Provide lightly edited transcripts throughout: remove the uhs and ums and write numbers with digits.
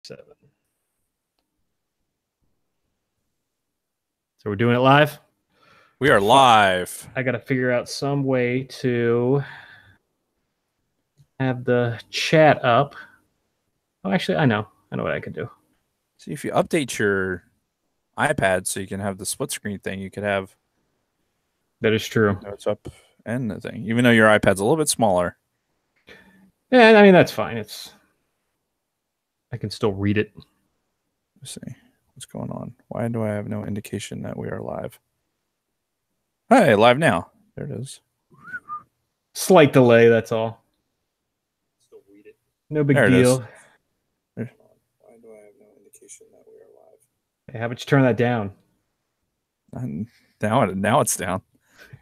7. So we're doing it live? We are live. I got to figure out some way to have the chat up. Oh, actually, I know what I could do. See, if you update your iPad so you can have the split screen thing, you could have That is true. notes up and the thing, even though your iPad's a little bit smaller. Yeah, I mean, that's fine. I can still read it. Let's see what's going on. Why do I have no indication that we are live? Hey, live now. There it is. Slight delay, that's all. Still read it. No big deal. Why do I have no indication that we are live? Hey, how about you turn that down? Now it's down.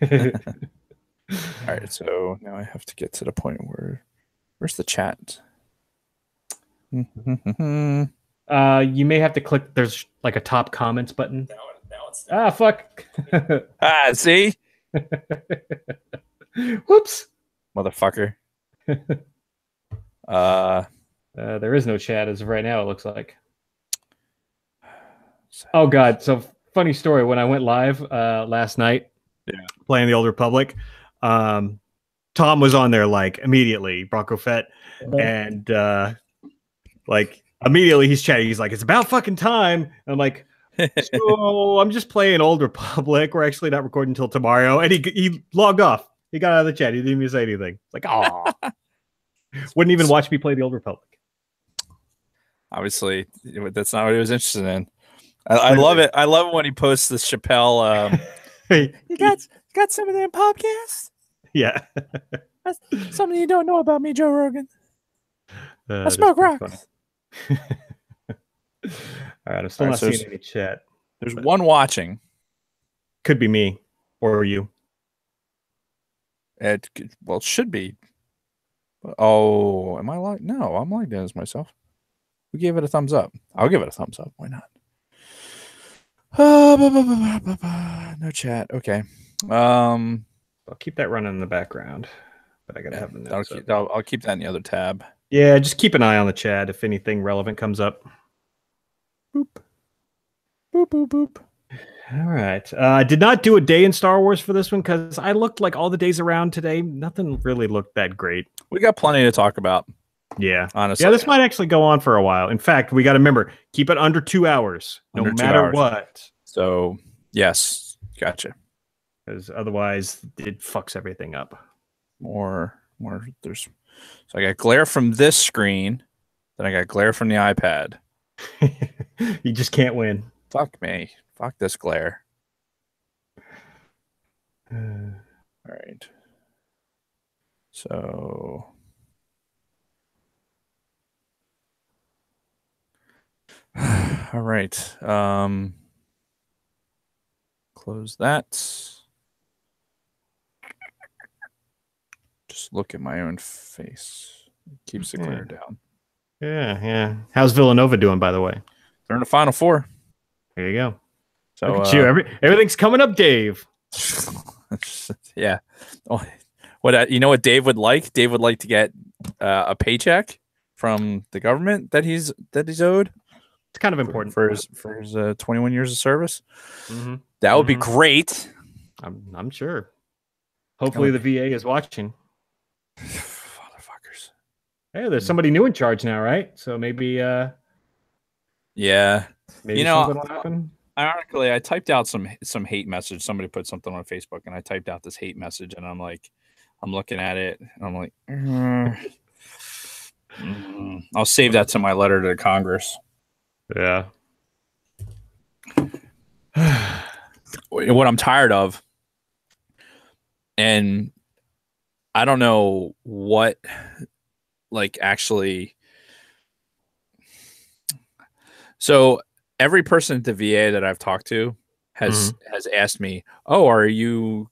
All right, so now I have to get to the point where's the chat? You may have to click. There's like a top comments button. Now it's down. Fuck. See? Whoops. Motherfucker. There is no chat as of right now, it looks like. Oh god, so funny story. When I went live last night, playing the Old Republic, Tom was on there like immediately, Bronco Fett, and like immediately he's chatting. He's like, "It's about fucking time." And I'm like, "So I'm just playing Old Republic. We're actually not recording until tomorrow." And he logged off. He got out of the chat. He didn't even say anything. It's like, oh, wouldn't even watch me play the Old Republic. Obviously, that's not what he was interested in. I love it. I love it when he posts the Chappelle. You got some of them podcasts? Yeah. That's something you don't know about me, Joe Rogan. I smoke rocks. All right, I'm still not seeing any chat. There's one watching. Could be me or you. It should be. Oh, am I logged? No, I'm logged in as myself. Who gave it a thumbs up? I'll give it a thumbs up. Why not? No chat. Okay. I'll keep that running in the background, but I gotta have the notes. I'll keep that in the other tab. Yeah, just keep an eye on the chat if anything relevant comes up. Boop. Boop, boop, boop. All right. I did not do a day in Star Wars for this one because I looked like all the days around today. Nothing really looked that great. We got plenty to talk about. Yeah. Honestly. Yeah, this might actually go on for a while. In fact, we got to remember, keep it under 2 hours, no matter what. So, yes. Gotcha. Because otherwise, it fucks everything up. More. So I got glare from this screen, then I got glare from the iPad. You just can't win. Fuck me. Fuck this glare. All right. So. All right. Close that. Just look at my own face. It keeps the glare down. Yeah. How's Villanova doing, by the way? They're in the Final Four. There you go. So look at you. Everything's coming up, Dave. Yeah. What you know what Dave would like? Dave would like to get a paycheck from the government that he's owed. It's kind of important for his 21 years of service. Mm-hmm. That would be great. I'm sure. Hopefully the VA is watching. Motherfuckers. Hey, there's somebody new in charge now, right? So maybe yeah. Maybe something will happen. Ironically, I typed out some hate message. Somebody put something on Facebook, and I typed out this hate message, and I'm looking at it, and I'm like, I'll save that to my letter to Congress. Yeah. What I'm tired of, and I don't know what, actually. So every person at the VA that I've talked to has asked me, "Oh, are you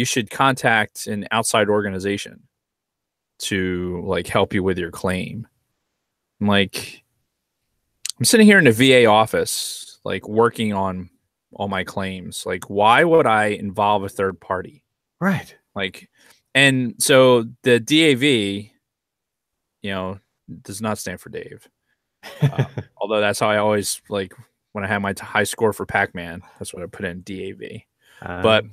should contact an outside organization to help you with your claim." I'm sitting here in the VA office, working on all my claims. Why would I involve a third party? Right. And so the DAV, does not stand for Dave. Although that's how I always like when I had my high score for Pac-Man. That's what I put in DAV. But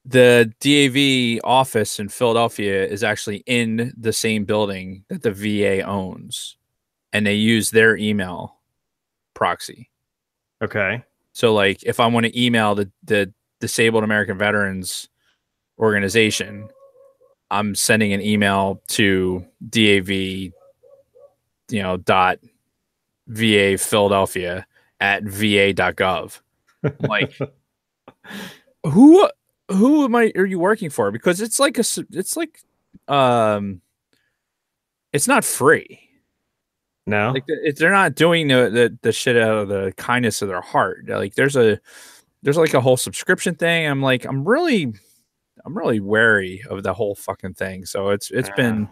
the DAV office in Philadelphia is actually in the same building that the VA owns, and they use their email proxy. Okay. So, like, if I want to email the Disabled American Veterans Organization, I'm sending an email to DAV, dot VA Philadelphia at va.gov. Like, who are you working for? Because it's not free. No, like they're not doing the shit out of the kindness of their heart. Like there's like a whole subscription thing. I'm really wary of the whole fucking thing. So it's been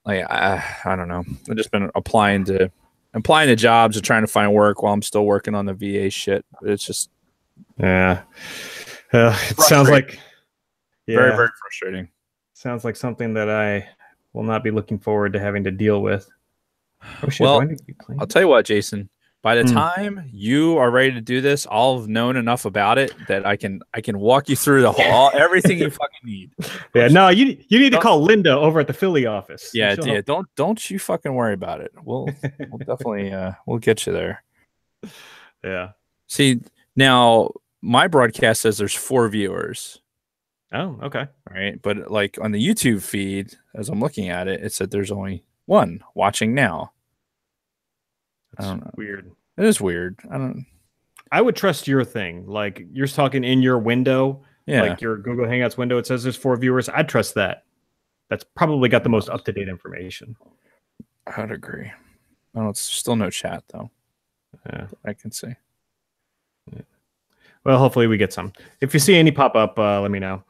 like I don't know. I've just been applying to jobs and trying to find work while I'm still working on the VA shit. It's just it sounds like very, very frustrating. Sounds like something that I will not be looking forward to having to deal with. Oh, shit, well, I'll tell you what, Jason. By the time you are ready to do this, I'll have known enough about it that I can walk you through the whole everything you fucking need. Yeah, no, you need to call Linda over at the Philly office. Yeah, yeah. Don't you fucking worry about it. We'll definitely we'll get you there. Yeah. See, now my broadcast says there's 4 viewers. Oh, okay. Right, but like on the YouTube feed, as I'm looking at it, it said there's only 1 watching now. That's weird. It is weird. I would trust your thing. Like you're talking in your window, like your Google Hangouts window. It says there's 4 viewers. I'd trust that. That's probably got the most up-to-date information. I'd agree. Well, it's still no chat though. Yeah, I can see. Yeah. Well, hopefully we get some. If you see any pop up, let me know.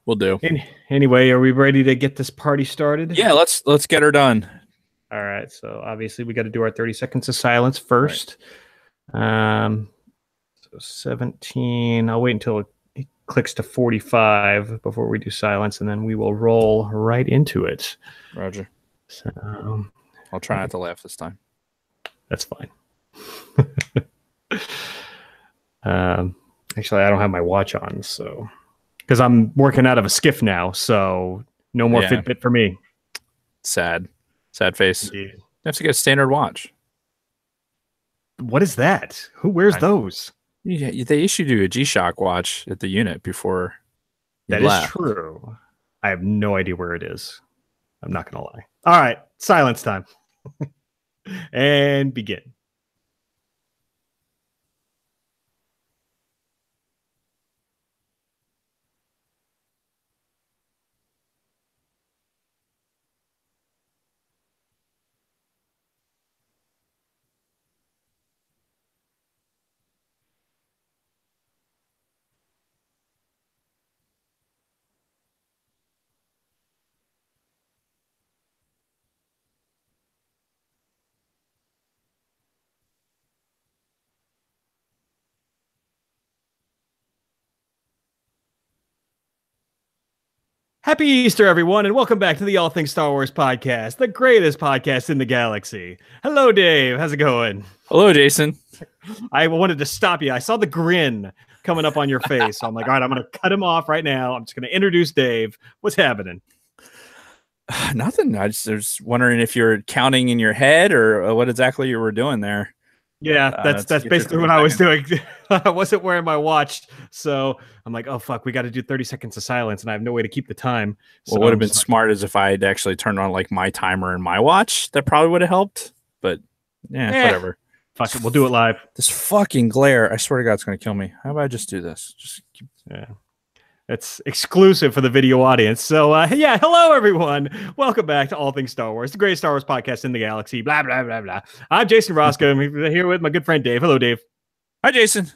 Will do. Anyway, are we ready to get this party started? Yeah, let's get her done. All right, so obviously we got to do our 30 seconds of silence first. Right. So 17. I'll wait until it clicks to 45 before we do silence, and then we will roll right into it. Roger. So I'll try not to laugh this time. That's fine. Actually, I don't have my watch on, so because I'm working out of a skiff now, so no more Fitbit for me. Sad face. Indeed. You have to get a standard watch. What is that? Who wears those? Yeah, they issued you a G-Shock watch at the unit before. That is true. I have no idea where it is. I'm not going to lie. All right, silence time. And begin. Happy Easter, everyone, and welcome back to the All Things Star Wars podcast, the greatest podcast in the galaxy. Hello, Dave. How's it going? Hello, Jason. I wanted to stop you. I saw the grin coming up on your face. So I'm like, all right, I'm going to cut him off right now. I'm just going to introduce Dave. What's happening? Nothing. I was wondering if you're counting in your head or what exactly you were doing there. Yeah, that's basically what I was doing. I wasn't wearing my watch, so I'm like, oh fuck, we got to do 30 seconds of silence, and I have no way to keep the time. So what would have been smart is if I had actually turned on like my timer and my watch. That probably would have helped. But whatever. Fuck it, we'll do it live. This fucking glare, I swear to God, it's gonna kill me. How about I just do this? It's exclusive for the video audience. So, hello, everyone. Welcome back to All Things Star Wars, the greatest Star Wars podcast in the galaxy, blah, blah, blah, blah. I'm Jason Roscoe. I'm here with my good friend, Dave. Hello, Dave. Hi, Jason.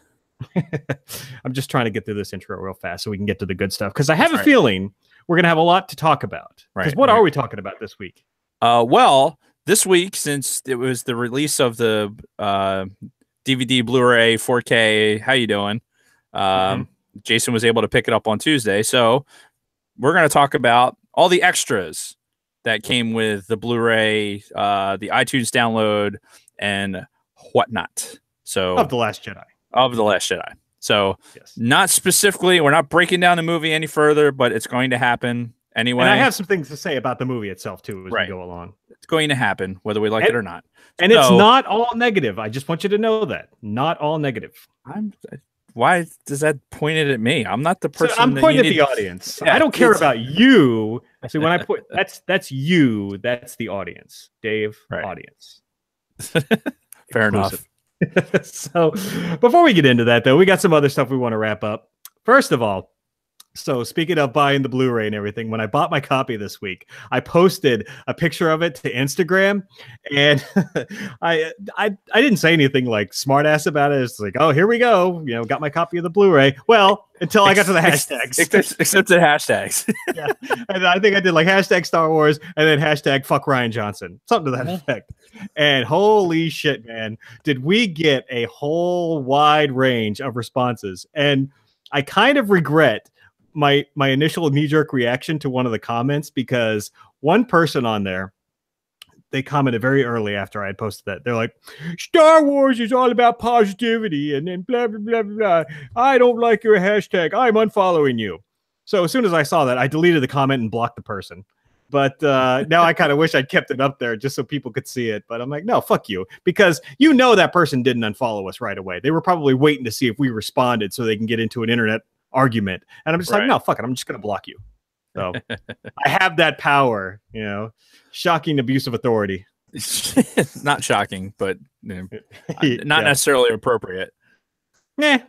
I'm just trying to get through this intro real fast so we can get to the good stuff, because I have a feeling we're going to have a lot to talk about. Because what are we talking about this week? Well, this week, since it was the release of the DVD, Blu-ray, 4K, how you doing? Jason was able to pick it up on Tuesday. So we're going to talk about all the extras that came with the Blu-ray, the iTunes download, and whatnot. So of The Last Jedi. Of The Last Jedi. So yes. Not specifically, we're not breaking down the movie any further, but it's going to happen anyway. And I have some things to say about the movie itself too as we go along. It's going to happen whether we like it or not. And it's not all negative. I just want you to know that. Not all negative. Why does that point it at me? I'm not the person. So I'm pointing at the audience. Yeah, I don't care about you. See, when I put that's you, that's the audience. Dave, audience. Fair enough. So before we get into that, though, we got some other stuff we want to wrap up. First of all, so speaking of buying the Blu-ray and everything, when I bought my copy this week, I posted a picture of it to Instagram, and I didn't say anything like smart ass about it. It's like, oh, here we go, you know, got my copy of the Blu-ray. Well, until I got to the hashtags, except the hashtags. Yeah, and I think I did like hashtag Star Wars and then hashtag fuck Ryan Johnson, something to that effect. And holy shit, man, did we get a whole wide range of responses? And I kind of regret my initial knee-jerk reaction to one of the comments, because one person on there, they commented very early after I had posted that. They're like, Star Wars is all about positivity and then blah, blah, blah, blah. I don't like your hashtag. I'm unfollowing you. So as soon as I saw that, I deleted the comment and blocked the person. But now I kind of wish I'd kept it up there just so people could see it. But I'm like, no, fuck you. Because you know that person didn't unfollow us right away. They were probably waiting to see if we responded so they can get into an internet argument. And I'm just like, no, fuck it. I'm just going to block you. So I have that power, you know, shocking abuse of authority. Not shocking, but you know, not necessarily appropriate. Yeah.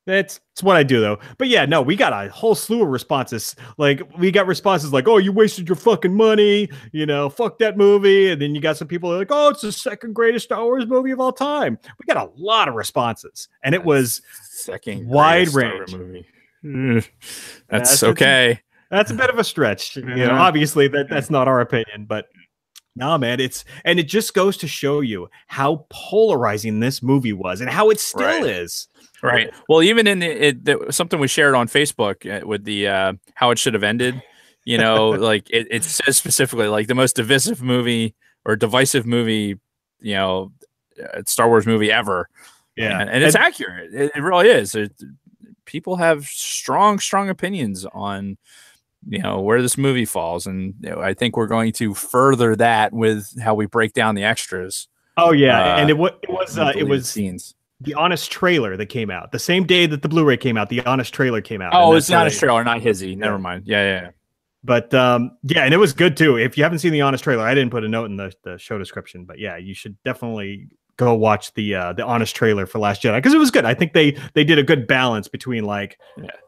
It's what I do, though. But yeah, no, we got a whole slew of responses. Like, we got responses like, oh, you wasted your fucking money, you know, fuck that movie. And then you got some people like, oh, it's the second greatest Star Wars movie of all time. We got a lot of responses, and it was second wide range. Movie. That's okay. That's a bit of a stretch. You know, obviously that's not our opinion, but no, man, it just goes to show you how polarizing this movie was and how it still is. Right. Well, even in something we shared on Facebook with the how it should have ended, you know, like it says specifically like the most divisive movie or divisive movie, you know, Star Wars movie ever. Yeah. And it's accurate. It really is. People have strong opinions on, you know, where this movie falls. And you know, I think we're going to further that with how we break down the extras. Oh, yeah. And it was scenes. The Honest trailer that came out the same day that the Blu-ray came out. The Honest trailer came out. Oh, it's the Honest trailer, not Hizzy. Never mind. Yeah. But yeah, and it was good too. If you haven't seen the Honest trailer, I didn't put a note in the show description, but yeah, you should definitely go watch the Honest trailer for Last Jedi, because it was good. I think they did a good balance between like,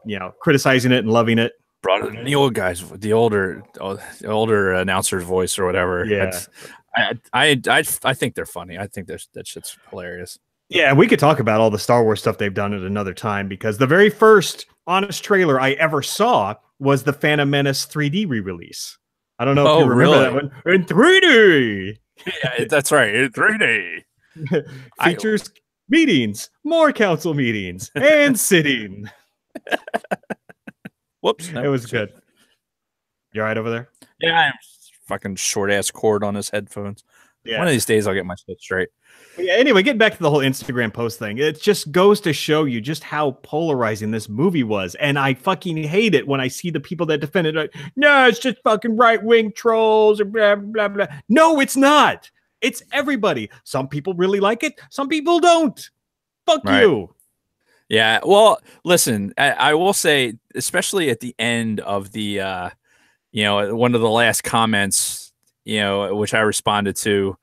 you know, criticizing it and loving it. Brought in the old guys, the older announcer's voice or whatever. Yeah, I think they're funny. I think that shit's hilarious. Yeah, we could talk about all the Star Wars stuff they've done at another time, because the very first Honest trailer I ever saw was the Phantom Menace 3D re-release. I don't know if you remember that one. In 3D! Yeah, that's right, in 3D. Features meetings, more council meetings, and sitting. Whoops. It was good. You all right over there? Yeah, I'm fucking short-ass cord on his headphones. Yeah. One of these days I'll get my shit straight. Yeah, anyway, getting back to the whole Instagram post thing, it just goes to show you just how polarizing this movie was. And I fucking hate it when I see the people that defend it. Like, no, it's just fucking right-wing trolls or blah, blah, blah. No, it's not. It's everybody. Some people really like it. Some people don't. Fuck you. Yeah, well, listen, I will say, especially at the end of the, you know, one of the last comments, you know, which I responded to.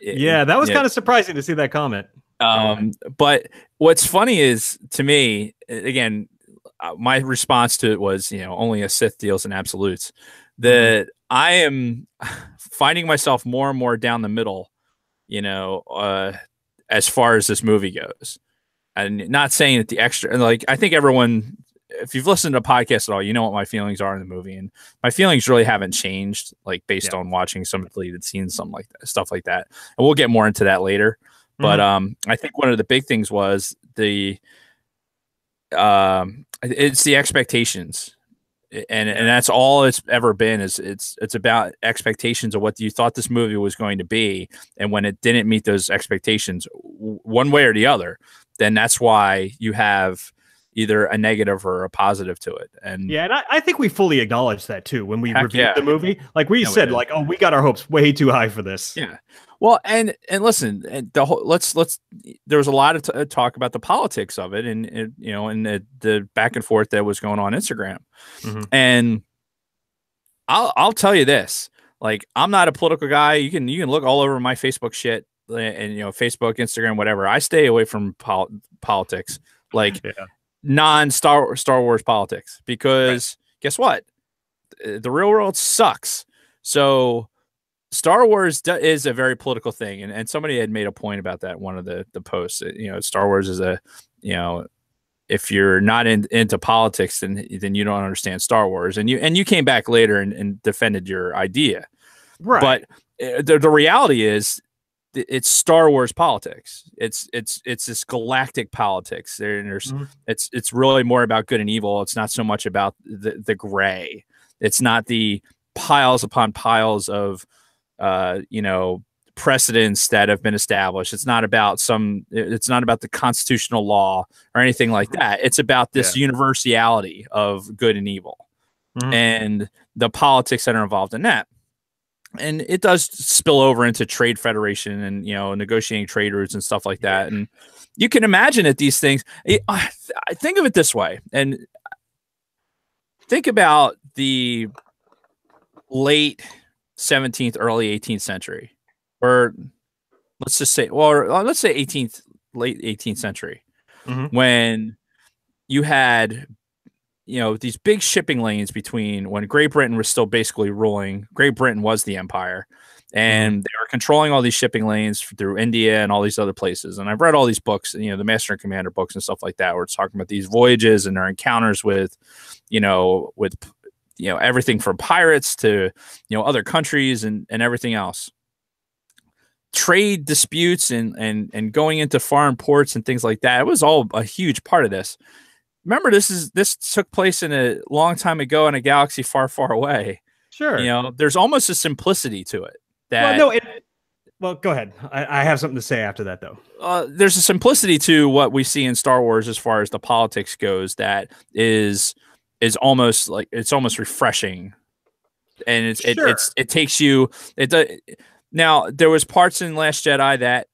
Yeah, that was kind of surprising to see that comment. But what's funny is, to me, again, my response to it was, you know, only a Sith deals in absolutes. That I am finding myself more and more down the middle, you know, as far as this movie goes. And not saying that the extra, and like, I think everyone, if you've listened to a podcast at all, you know what my feelings are in the movie, and my feelings really haven't changed, like based on watching some deleted scenes, something like that, stuff like that. And we'll get more into that later. But I think one of the big things was it's the expectations. and that's all it's ever been. Is it's about expectations of what you thought this movie was going to be, and when it didn't meet those expectations one way or the other, then that's why you have either a negative or a positive to it. And yeah, and I think we fully acknowledge that too when we reviewed the movie. Like we said, like, oh, we got our hopes way too high for this. Yeah. Well, and listen, the whole let's there was a lot of talk about the politics of it, and you know, and the back and forth that was going on Instagram, and I'll tell you this, like, I'm not a political guy. You can look all over my Facebook shit, and you know, Facebook, Instagram, whatever. I stay away from politics, like non Star Wars politics, because guess what, the real world sucks. So Star Wars is a very political thing, and somebody had made a point about that in one of the posts. You know, Star Wars is a, you know, if you're not into politics, then you don't understand Star Wars. And you came back later and defended your idea, right? But the reality is, it's Star Wars politics. It's this galactic politics. It's really more about good and evil. It's not so much about the gray. It's not the piles upon piles of you know, precedents that have been established. It's not about the constitutional law or anything like that. It's about this universality of good and evil, and the politics that are involved in that. And it does spill over into trade federation and, you know, negotiating trade routes and stuff like that. And you can imagine that these things, I think of it this way, and think about the late 17th, early 18th century, or let's just say, well, let's say late 18th century, when you had, you know, these big shipping lanes between, when Great Britain was still basically ruling. Great Britain was the empire, and they were controlling all these shipping lanes through India and all these other places. And I've read all these books, you know, the Master and Commander books and stuff like that, where it's talking about these voyages and their encounters with, you know, everything from pirates to, you know, other countries and everything else. Trade disputes and going into foreign ports and things like that. It was all a huge part of this. Remember, this took place in a long time ago in a galaxy far, far away. Sure. You know, there's almost a simplicity to it. Well, go ahead. I have something to say after that, though. There's a simplicity to what we see in Star Wars as far as the politics goes that is almost like, it's almost refreshing, and it takes you. Now, there was parts in Last Jedi that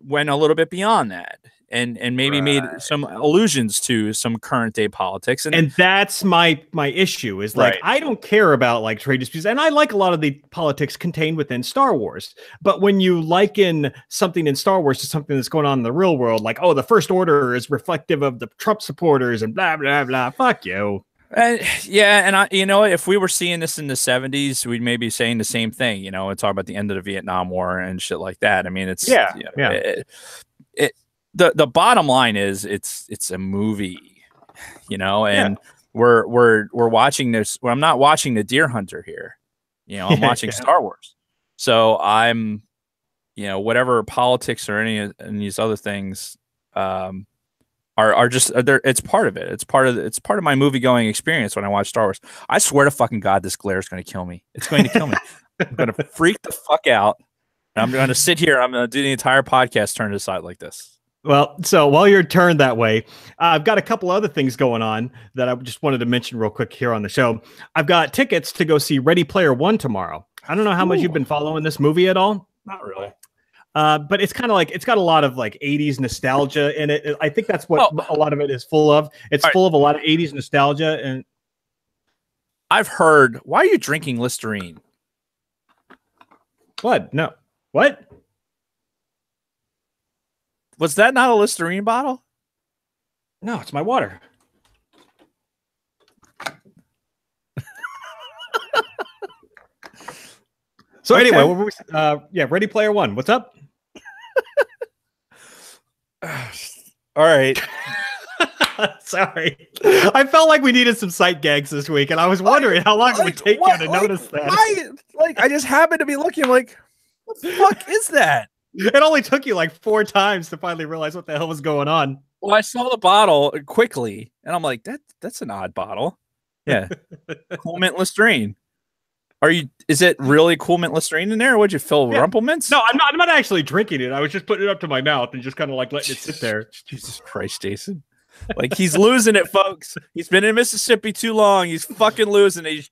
went a little bit beyond that, and maybe made some allusions to some current day politics, and that's my issue is, like, I don't care about, like, trade disputes, and I like a lot of the politics contained within Star Wars, but when you liken something in Star Wars to something that's going on in the real world, like, oh, the First Order is reflective of the Trump supporters and blah blah blah, fuck you. And you know, if we were seeing this in the 70s, we'd maybe saying the same thing, you know, and talk about the end of the Vietnam War and shit like that. I mean, it's the bottom line is it's a movie, you know, and we're watching this. Well, I'm not watching The Deer Hunter here, you know, I'm watching Star Wars. So I'm, you know, whatever politics or any of these other things are just there. It's part of it. It's part of my movie going experience when I watch Star Wars. I swear to fucking God, this glare is going to kill me. It's going to kill me. I'm going to freak the fuck out. And I'm going to sit here. I'm going to do the entire podcast turned aside like this. Well, so while you're turned that way, I've got a couple other things going on that I just wanted to mention real quick here on the show. I've got tickets to go see Ready Player One tomorrow. I don't know how much you've been following this movie at all. Not really. But it's kind of like, it's got a lot of like 80s nostalgia in it. I think that's what a lot of it is full of. It's full of a lot of 80s nostalgia. And I've heard, why are you drinking Listerine? What? No. What? Was that not a Listerine bottle? No, it's my water. So anyway, what were we, Ready Player One. What's up? All right. Sorry. I felt like we needed some sight gags this week, and I was wondering how long it would take you to notice that. I just happened to be looking like, what the fuck is that? It only took you like 4 times to finally realize what the hell was going on. Well, I saw the bottle quickly, and I'm like, that's an odd bottle. Yeah. Cool mint Listerine. Is it really cool mint Listerine in there? Or would you fill Rumplemints? No, I'm not actually drinking it. I was just putting it up to my mouth and just kind of like letting it sit there. Jesus Christ, Jason. Like, he's losing it, folks. He's been in Mississippi too long. He's fucking losing it. He's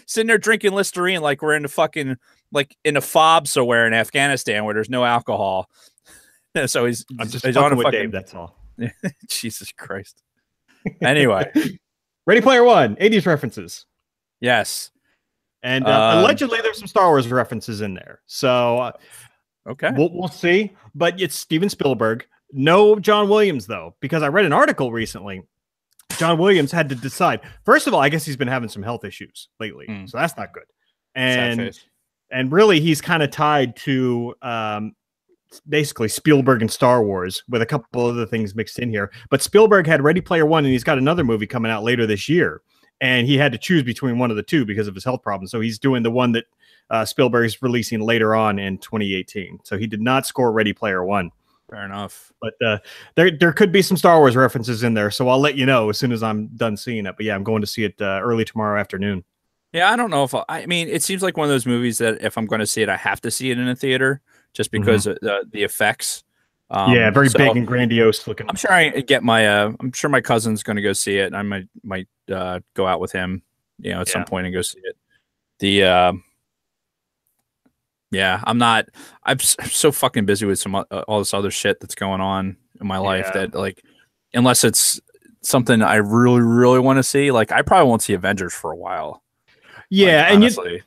sitting there drinking Listerine like we're in the fucking, like in a fob somewhere in Afghanistan where there's no alcohol. So he's on a fucking Dave, that's all. Jesus Christ. Anyway. Ready Player One, 80s references. Yes. And allegedly there's some Star Wars references in there. So okay. We'll see. But it's Steven Spielberg. No John Williams, though, because I read an article recently. John Williams had to decide. First of all, I guess he's been having some health issues lately, so that's not good. And really, he's kind of tied to basically Spielberg and Star Wars with a couple other things mixed in here. But Spielberg had Ready Player One, and he's got another movie coming out later this year. And he had to choose between one of the two because of his health problems. So he's doing the one that Spielberg is releasing later on in 2018. So he did not score Ready Player One. Fair enough. But there could be some Star Wars references in there, so I'll let you know as soon as I'm done seeing it. But yeah, I'm going to see it early tomorrow afternoon. Yeah, I don't know if I mean, it seems like one of those movies that if I'm going to see it, I have to see it in a theater just because of the effects. Yeah, very big and grandiose looking. I'm sure I get my. I'm sure my cousin's going to go see it, and I might go out with him, at some point and go see it. Yeah, I'm so fucking busy with all this other shit that's going on in my life that, like, unless it's something I really, really want to see, like, I probably won't see Avengers for a while. Yeah, like, and honestly.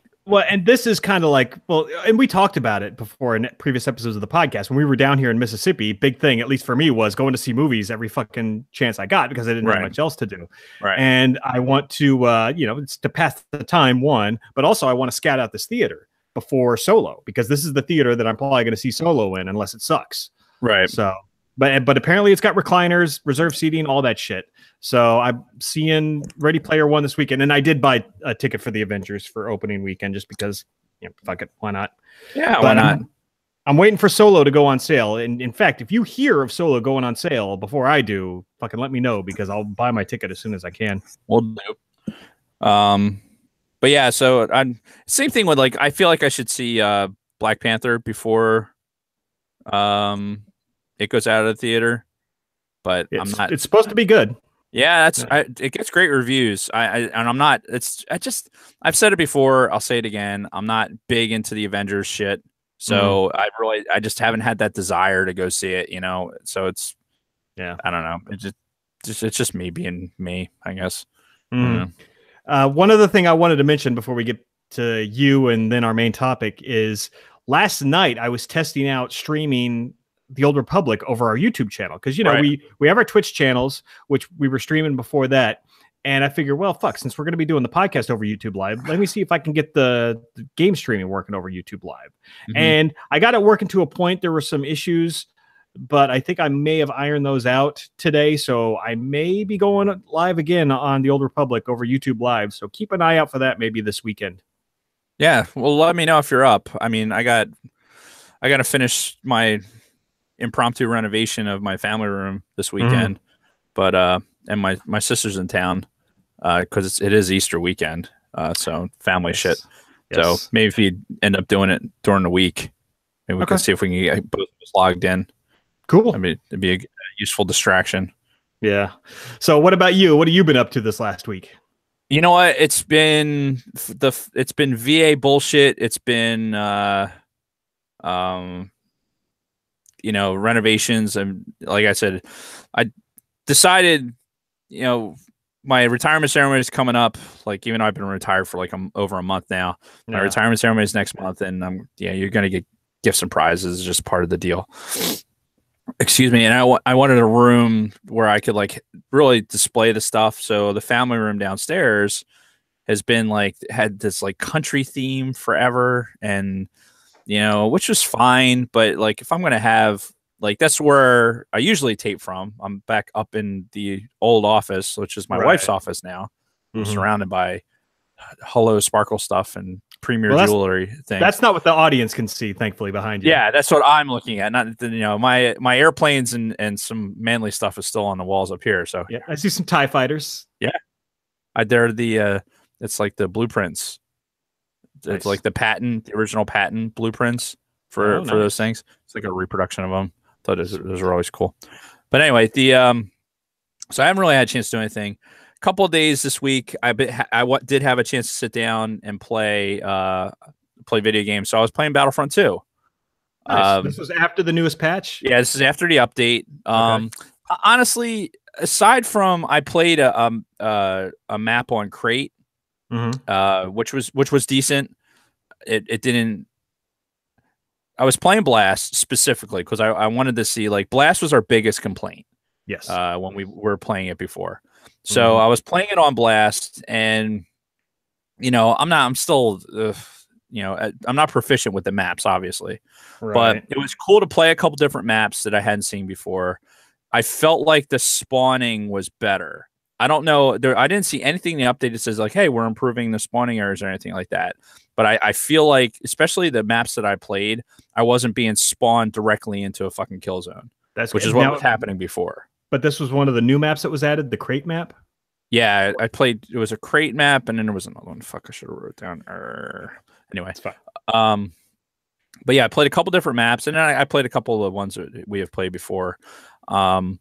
and this is kind of like, and we talked about it before in previous episodes of the podcast. When we were down here in Mississippi, big thing, at least for me, was going to see movies every fucking chance I got because I didn't have much else to do. Right. And I want to, it's to pass the time, one, but also I want to scout out this theater before Solo, because this is the theater that I'm probably going to see Solo in unless it sucks. Right. So, but apparently it's got recliners, reserved seating, all that shit. So I'm seeing Ready Player One this weekend, and I did buy a ticket for the Avengers for opening weekend just because, fuck it, why not? Yeah, why not? I'm waiting for Solo to go on sale, and in fact, if you hear of Solo going on sale before I do, fucking let me know because I'll buy my ticket as soon as I can. We'll do. But yeah, so same thing with, like, I feel like I should see Black Panther before it goes out of the theater, but I'm not. It's supposed to be good. Yeah, it gets great reviews. And I'm not. I've said it before. I'll say it again. I'm not big into the Avengers shit, so I just haven't had that desire to go see it. So it's I don't know. It's just me being me, I guess. One other thing I wanted to mention before we get to you and then our main topic is last night I was testing out streaming The Old Republic over our YouTube channel. Because, we have our Twitch channels, which we were streaming before that. And I figured, well, fuck, since we're going to be doing the podcast over YouTube Live, let me see if I can get the game streaming working over YouTube Live. And I got it working to a point. There were some issues, but I think I may have ironed those out today. So I may be going live again on The Old Republic over YouTube Live. So keep an eye out for that maybe this weekend. Yeah, well, let me know if you're up. I mean, I got to finish my impromptu renovation of my family room this weekend, but and my sister's in town because it is Easter weekend, so family shit. So maybe if you end up doing it during the week, maybe we can see if we can get both of us logged in. Cool. I mean, it'd be a useful distraction. Yeah. So what about you? What have you been up to this last week? You know what? It's been VA bullshit. It's been renovations. And like I said, I decided, my retirement ceremony is coming up. Like, even though I've been retired for like over a month now, my retirement ceremony is next month, and you're gonna get gifts and prizes. It's just part of the deal. Excuse me. And I wanted a room where I could like really display the stuff. So the family room downstairs has been had this like country theme forever, and which was fine. But like, if I'm going to have that's where I usually tape from. I'm back up in the old office, which is my wife's office now. I'm surrounded by Hello Sparkle stuff and premier jewelry things. That's not what the audience can see, thankfully, behind you. Yeah, that's what I'm looking at. Not my airplanes and some manly stuff is still on the walls up here. So yeah, I see some TIE fighters. Yeah, They're the it's like the blueprints. It's like the original patent blueprints for those things. It's like a reproduction of them. Thought those were always cool. But anyway, so I haven't really had a chance to do anything. A couple of days this week, I did have a chance to sit down and play video games. So I was playing Battlefront 2. Nice. This was after the newest patch? Yeah, this is after the update. Honestly, aside from I played a map on Crate, which was decent. It didn't. I was playing Blast specifically because I wanted to see, like, Blast was our biggest complaint. Yes. When we were playing it before, so I was playing it on Blast, and I'm still I'm not proficient with the maps, obviously, but it was cool to play a couple different maps that I hadn't seen before. I felt like the spawning was better. I don't know. I didn't see anything in the update that says, like, hey, we're improving the spawning areas or anything like that. But I feel like, especially the maps that I played, I wasn't being spawned directly into a fucking kill zone, which is what was happening before. But this was one of the new maps that was added, the Crate map? Yeah, I played. It was a Crate map, and then there was another one. Fuck, I should have wrote it down. Anyway, it's fine. But yeah, I played a couple different maps, and then I played a couple of the ones that we have played before. Do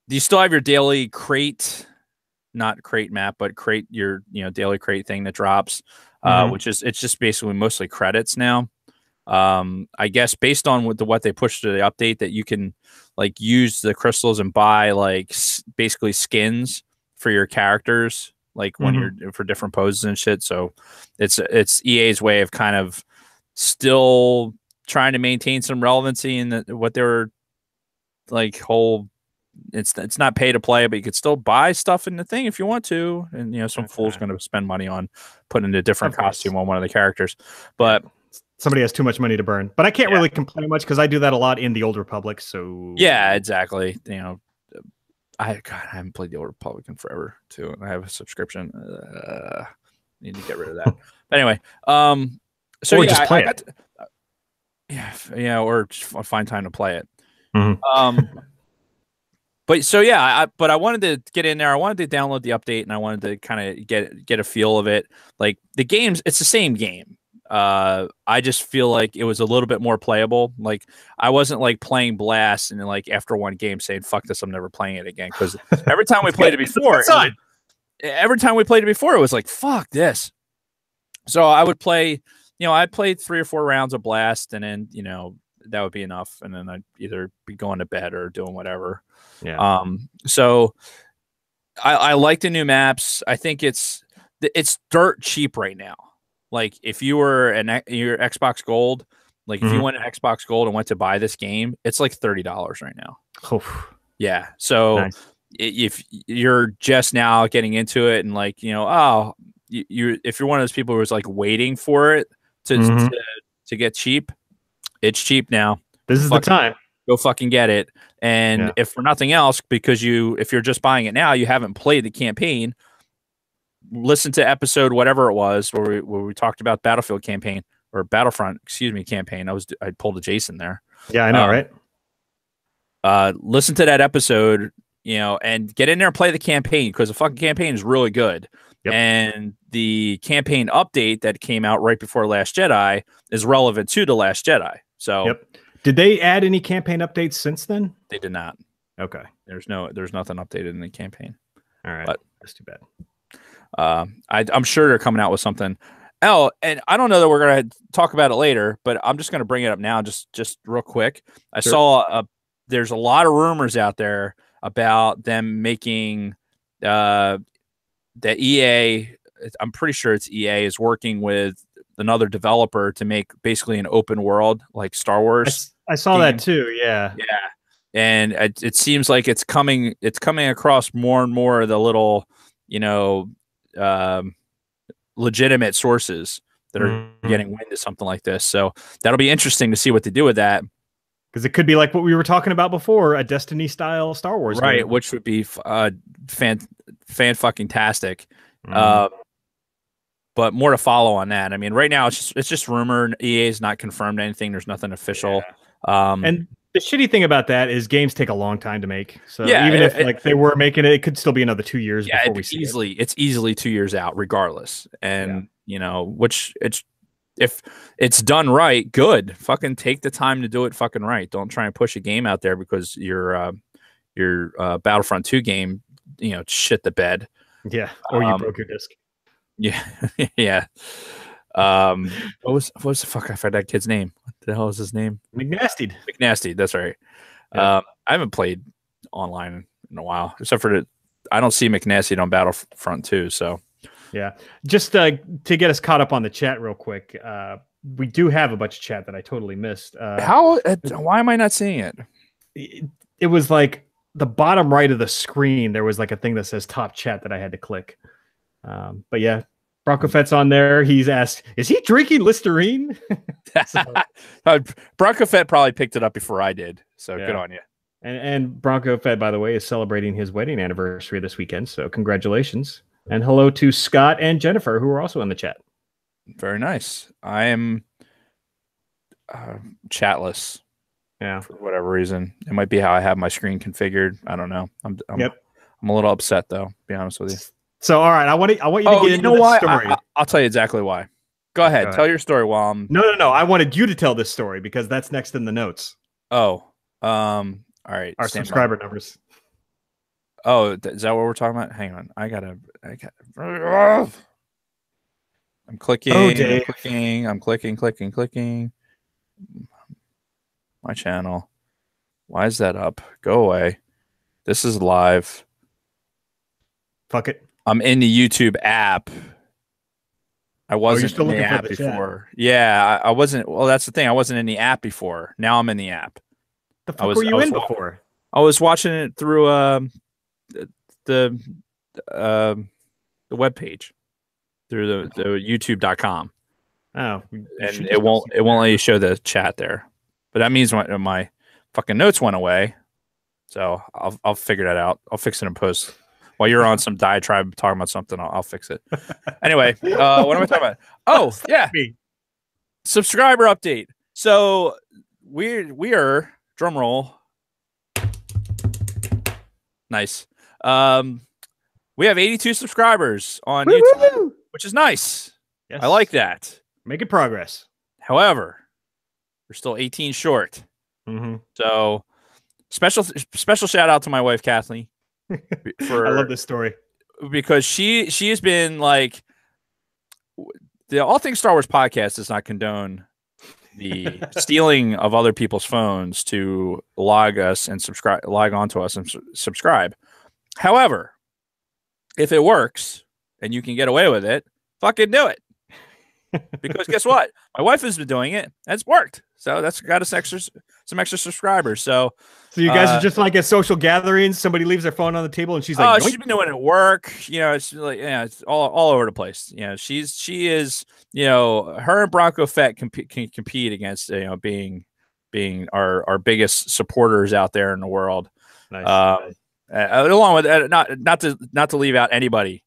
you still have your daily Crate, not Crate map, but Crate, your daily Crate thing that drops, which is, it's just basically mostly credits now. I guess based on what they pushed to the update, that you can, like, use the crystals and buy, like, basically skins for your characters, like when you're for different poses and shit. So it's EA's way of kind of still trying to maintain some relevancy in what they were, like, whole. It's not pay to play, but you could still buy stuff in the thing if you want to. And some fool's going to spend money on putting a different costume on one of the characters. But somebody has too much money to burn. But I can't really complain much because I do that a lot in the Old Republic. So yeah, exactly. I haven't played the Old Republic in forever too, and I have a subscription. Need to get rid of that. But anyway, so or just play it. Or just find time to play it. But so but I wanted to get in there. I wanted to download the update, and I wanted to kind of get a feel of it. Like, the games, it's the same game. I just feel like it was a little bit more playable. Like, I wasn't, like, playing Blast and then, like, after one game saying, "Fuck this, I'm never playing it again." Because every time we played it before, it was like, "Fuck this." So I would play. I'd play 3 or 4 rounds of Blast, and then that would be enough, and then I'd either be going to bed or doing whatever. Yeah. So I like the new maps. I think it's dirt cheap right now. Like, if you were your Xbox Gold, like if you went to Xbox Gold and went to buy this game, it's like $30 right now. Yeah. So if you're just now getting into it, and, like, if you're one of those people who was, like, waiting for it to get cheap, it's cheap now. This is the time. Go fucking get it. And if for nothing else, because if you're just buying it now, you haven't played the campaign, listen to episode whatever it was where we talked about Battlefield campaign, or Battlefront, campaign. I pulled a Jason there. Yeah, I know, right? Listen to that episode, and get in there and play the campaign, because the fucking campaign is really good. Yep. And the campaign update that came out right before Last Jedi is relevant to The Last Jedi. So did they add any campaign updates since then? They did not. Okay. There's nothing updated in the campaign. All right. But that's too bad. I'm sure they're coming out with something. Oh, and I don't know that we're going to talk about it later, but I'm just going to bring it up now, just real quick. I saw there's a lot of rumors out there about them making the EA. I'm pretty sure it's EA is working with another developer to make basically an open world, like Star Wars. I saw that too. Yeah. And it seems like it's coming across more and more of the little, legitimate sources that are getting wind of something like this. So that'll be interesting to see what they do with that. Because it could be like what we were talking about before, a Destiny style Star Wars game. Which would be fan fucking tastic. But more to follow on that. I mean, right now it's just rumor. EA is not confirmed anything. There's nothing official. And The shitty thing about that is games take a long time to make. So Yeah, even if like they were making it, it could still be another 2 years before we see it. It's easily 2 years out, regardless. And you know, which it's if it's done right, good. Fucking take the time to do it fucking right. Don't try and push a game out there because your Battlefront 2 game, you know, shit the bed. Yeah, or you broke your disc. Yeah, yeah. What was the fuck? I forgot that kid's name. What the hell is his name? McNasty. McNasty. That's right. Yeah. I haven't played online in a while, except for I don't see McNasty on Battlefront 2. So yeah, just to get us caught up on the chat real quick. We do have a bunch of chat that I totally missed. Why am I not seeing it? It was like the bottom right of the screen. There was like a thing that says top chat that I had to click. But yeah, Bronco Fett's on there. He's asked, is he drinking Listerine? Bronco Fett probably picked it up before I did. So good on you. And Bronco Fett, by the way, is celebrating his wedding anniversary this weekend. So congratulations. And hello to Scott and Jennifer, who are also in the chat. Very nice. I am chatless. Yeah. For whatever reason. It might be how I have my screen configured. I don't know. I'm a little upset though, to be honest with you. So all right, I want you to get into the story. I'll tell you exactly why. Go ahead. Tell your story while I'm No. I wanted you to tell this story because that's next in the notes. Oh. All right. Our subscriber numbers. Oh, is that what we're talking about? Hang on. I got I'm clicking. I'm clicking. My channel. Why is that up? Go away. This is live. Fuck it. I'm in the YouTube app. I wasn't in the app before. Yeah, I wasn't. Well, that's the thing. I wasn't in the app before. Now I'm in the app. The fuck were you in before? I was watching it through the web page, through the YouTube.com. Oh, and it won't let you show the chat there. But that means my fucking notes went away. So I'll figure that out. I'll fix it in post. While you're on some diatribe talking about something, I'll fix it. Anyway, what am I talking about? Oh, yeah. Subscriber update. So we are, drum roll. Nice. We have 82 subscribers on YouTube, which is nice. Yes. I like that. Making progress. However, we're still 18 short. Mm-hmm. So special shout out to my wife, Kathleen. I love this story because she has been like, the All Things Star Wars podcast does not condone the stealing of other people's phones to log on to us and subscribe. However, if it works and you can get away with it, fucking do it. Because guess what? My wife has been doing it and it's worked. So that's got us some extra subscribers. So you guys are just like at social gatherings. Somebody leaves their phone on the table and she's like, "Oh, she's been doing it at work." You know, it's like, it's all over the place. You know, she is, her and Bronco Fett can compete against, being our biggest supporters out there in the world. Nice. Along with not to leave out anybody.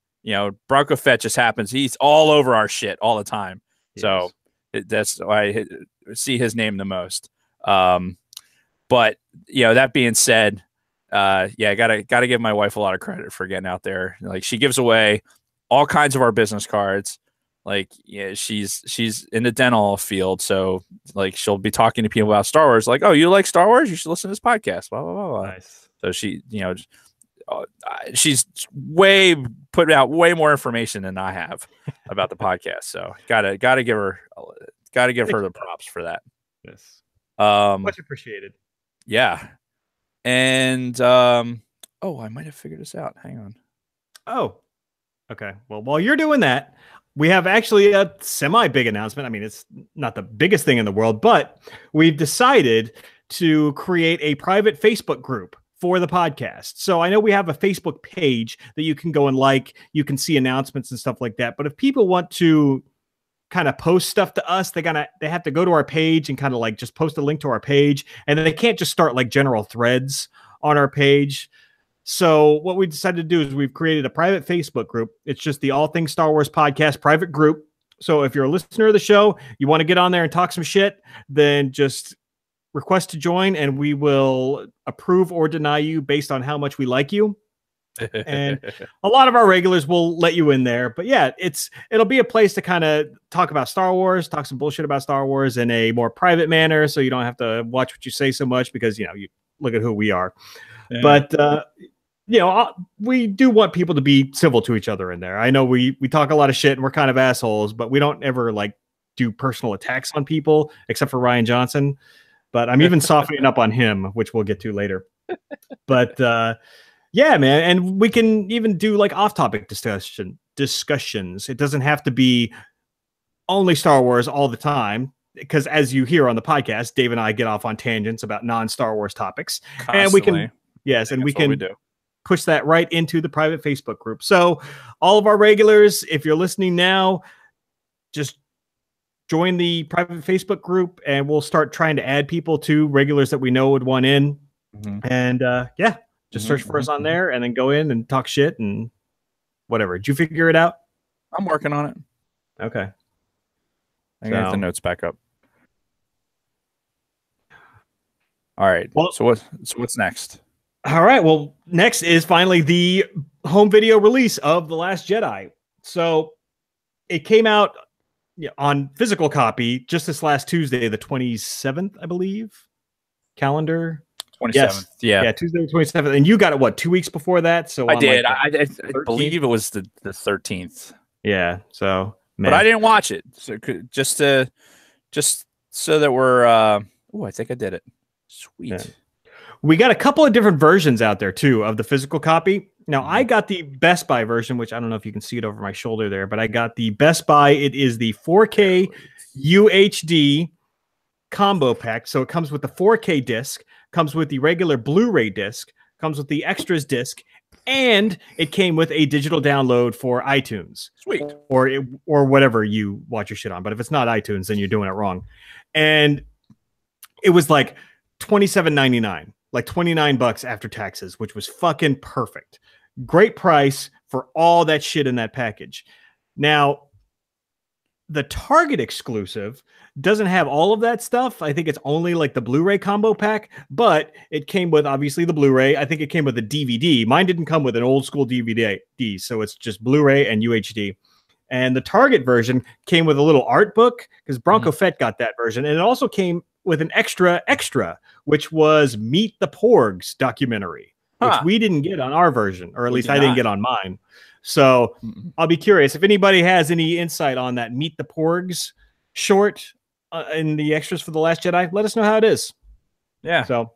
Bronco Fett just happens. He's all over our shit all the time. Yes. So that's why I see his name the most. But that being said, I gotta give my wife a lot of credit for getting out there. Like, she gives away all kinds of our business cards. Like, she's in the dental field, so like she'll be talking to people about Star Wars. Like, oh, you like Star Wars? You should listen to this podcast. Blah blah blah. Nice. So she, she's put out way more information than I have about the podcast. So gotta give her the props for that. Yes. Much appreciated. Yeah. And I might have figured this out. Hang on. Oh, okay. Well, while you're doing that, we have actually a semi-big announcement. I mean, it's not the biggest thing in the world, but we've decided to create a private Facebook group for the podcast. So I know we have a Facebook page that you can go and you can see announcements and stuff like that. But if people want to kind of post stuff to us, they have to go to our page and kind of just post a link to our page. And then they can't just start general threads on our page. So what we decided to do is we've created a private Facebook group. It's just the All Things Star Wars podcast private group. So if you're a listener of the show, you want to get on there and talk some shit, then just request to join, and we will approve or deny you based on how much we like you. And a lot of our regulars will let you in there. But yeah, it'll be a place to kind of talk about Star Wars, talk some bullshit about Star Wars in a more private manner, so you don't have to watch what you say so much, because you look at who we are. Yeah. But we do want people to be civil to each other in there. I know we talk a lot of shit and we're kind of assholes, but we don't ever like do personal attacks on people, except for Ryan Johnson. But I'm even softening up on him, which we'll get to later. But yeah, man, and we can even do like off-topic discussions. It doesn't have to be only Star Wars all the time, because as you hear on the podcast, Dave and I get off on tangents about non-Star Wars topics. Constantly. And we can we can push that right into the private Facebook group. So all of our regulars, if you're listening now, just join the private Facebook group, and we'll start trying to add people to regulars that we know would want in. And yeah, just search for us on there, and then go in and talk shit and whatever. Did you figure it out? I'm working on it. Okay. I got the notes back up. All right. Well, so what's next? All right. Well, next is finally the home video release of The Last Jedi. So it came out on physical copy just this last Tuesday, the 27th, I believe. Calendar. 27th. Yes. Yeah, Tuesday the 27th. And you got it, what, 2 weeks before that? So I did. Like I believe it was the 13th. Yeah. So, man. But I didn't watch it. So just so that we're I think I did it. Sweet. Yeah. We got a couple of different versions out there too of the physical copy. Now I got the Best Buy version, which I don't know if you can see it over my shoulder there, but I got the Best Buy. It is the 4K UHD combo pack. So it comes with the 4K disc, comes with the regular Blu-ray disc, comes with the extras disc, and it came with a digital download for iTunes. Sweet. Or whatever you watch your shit on. But if it's not iTunes, then you're doing it wrong. And it was like $27.99, like $29 after taxes, which was fucking perfect. Great price for all that shit in that package. Now, the Target exclusive doesn't have all of that stuff. I think it's only like the Blu-ray combo pack, but it came with obviously the Blu-ray. I think it came with a DVD. Mine didn't come with an old school DVD, so it's just Blu-ray and UHD. And the Target version came with a little art book, because Bronco Fett got that version. And it also came with an extra, which was Meet the Porgs documentary, which we didn't get on our version, or at least I didn't get on mine. So I'll be curious if anybody has any insight on that Meet the Porgs short in the extras for The Last Jedi. Let us know how it is. Yeah. So,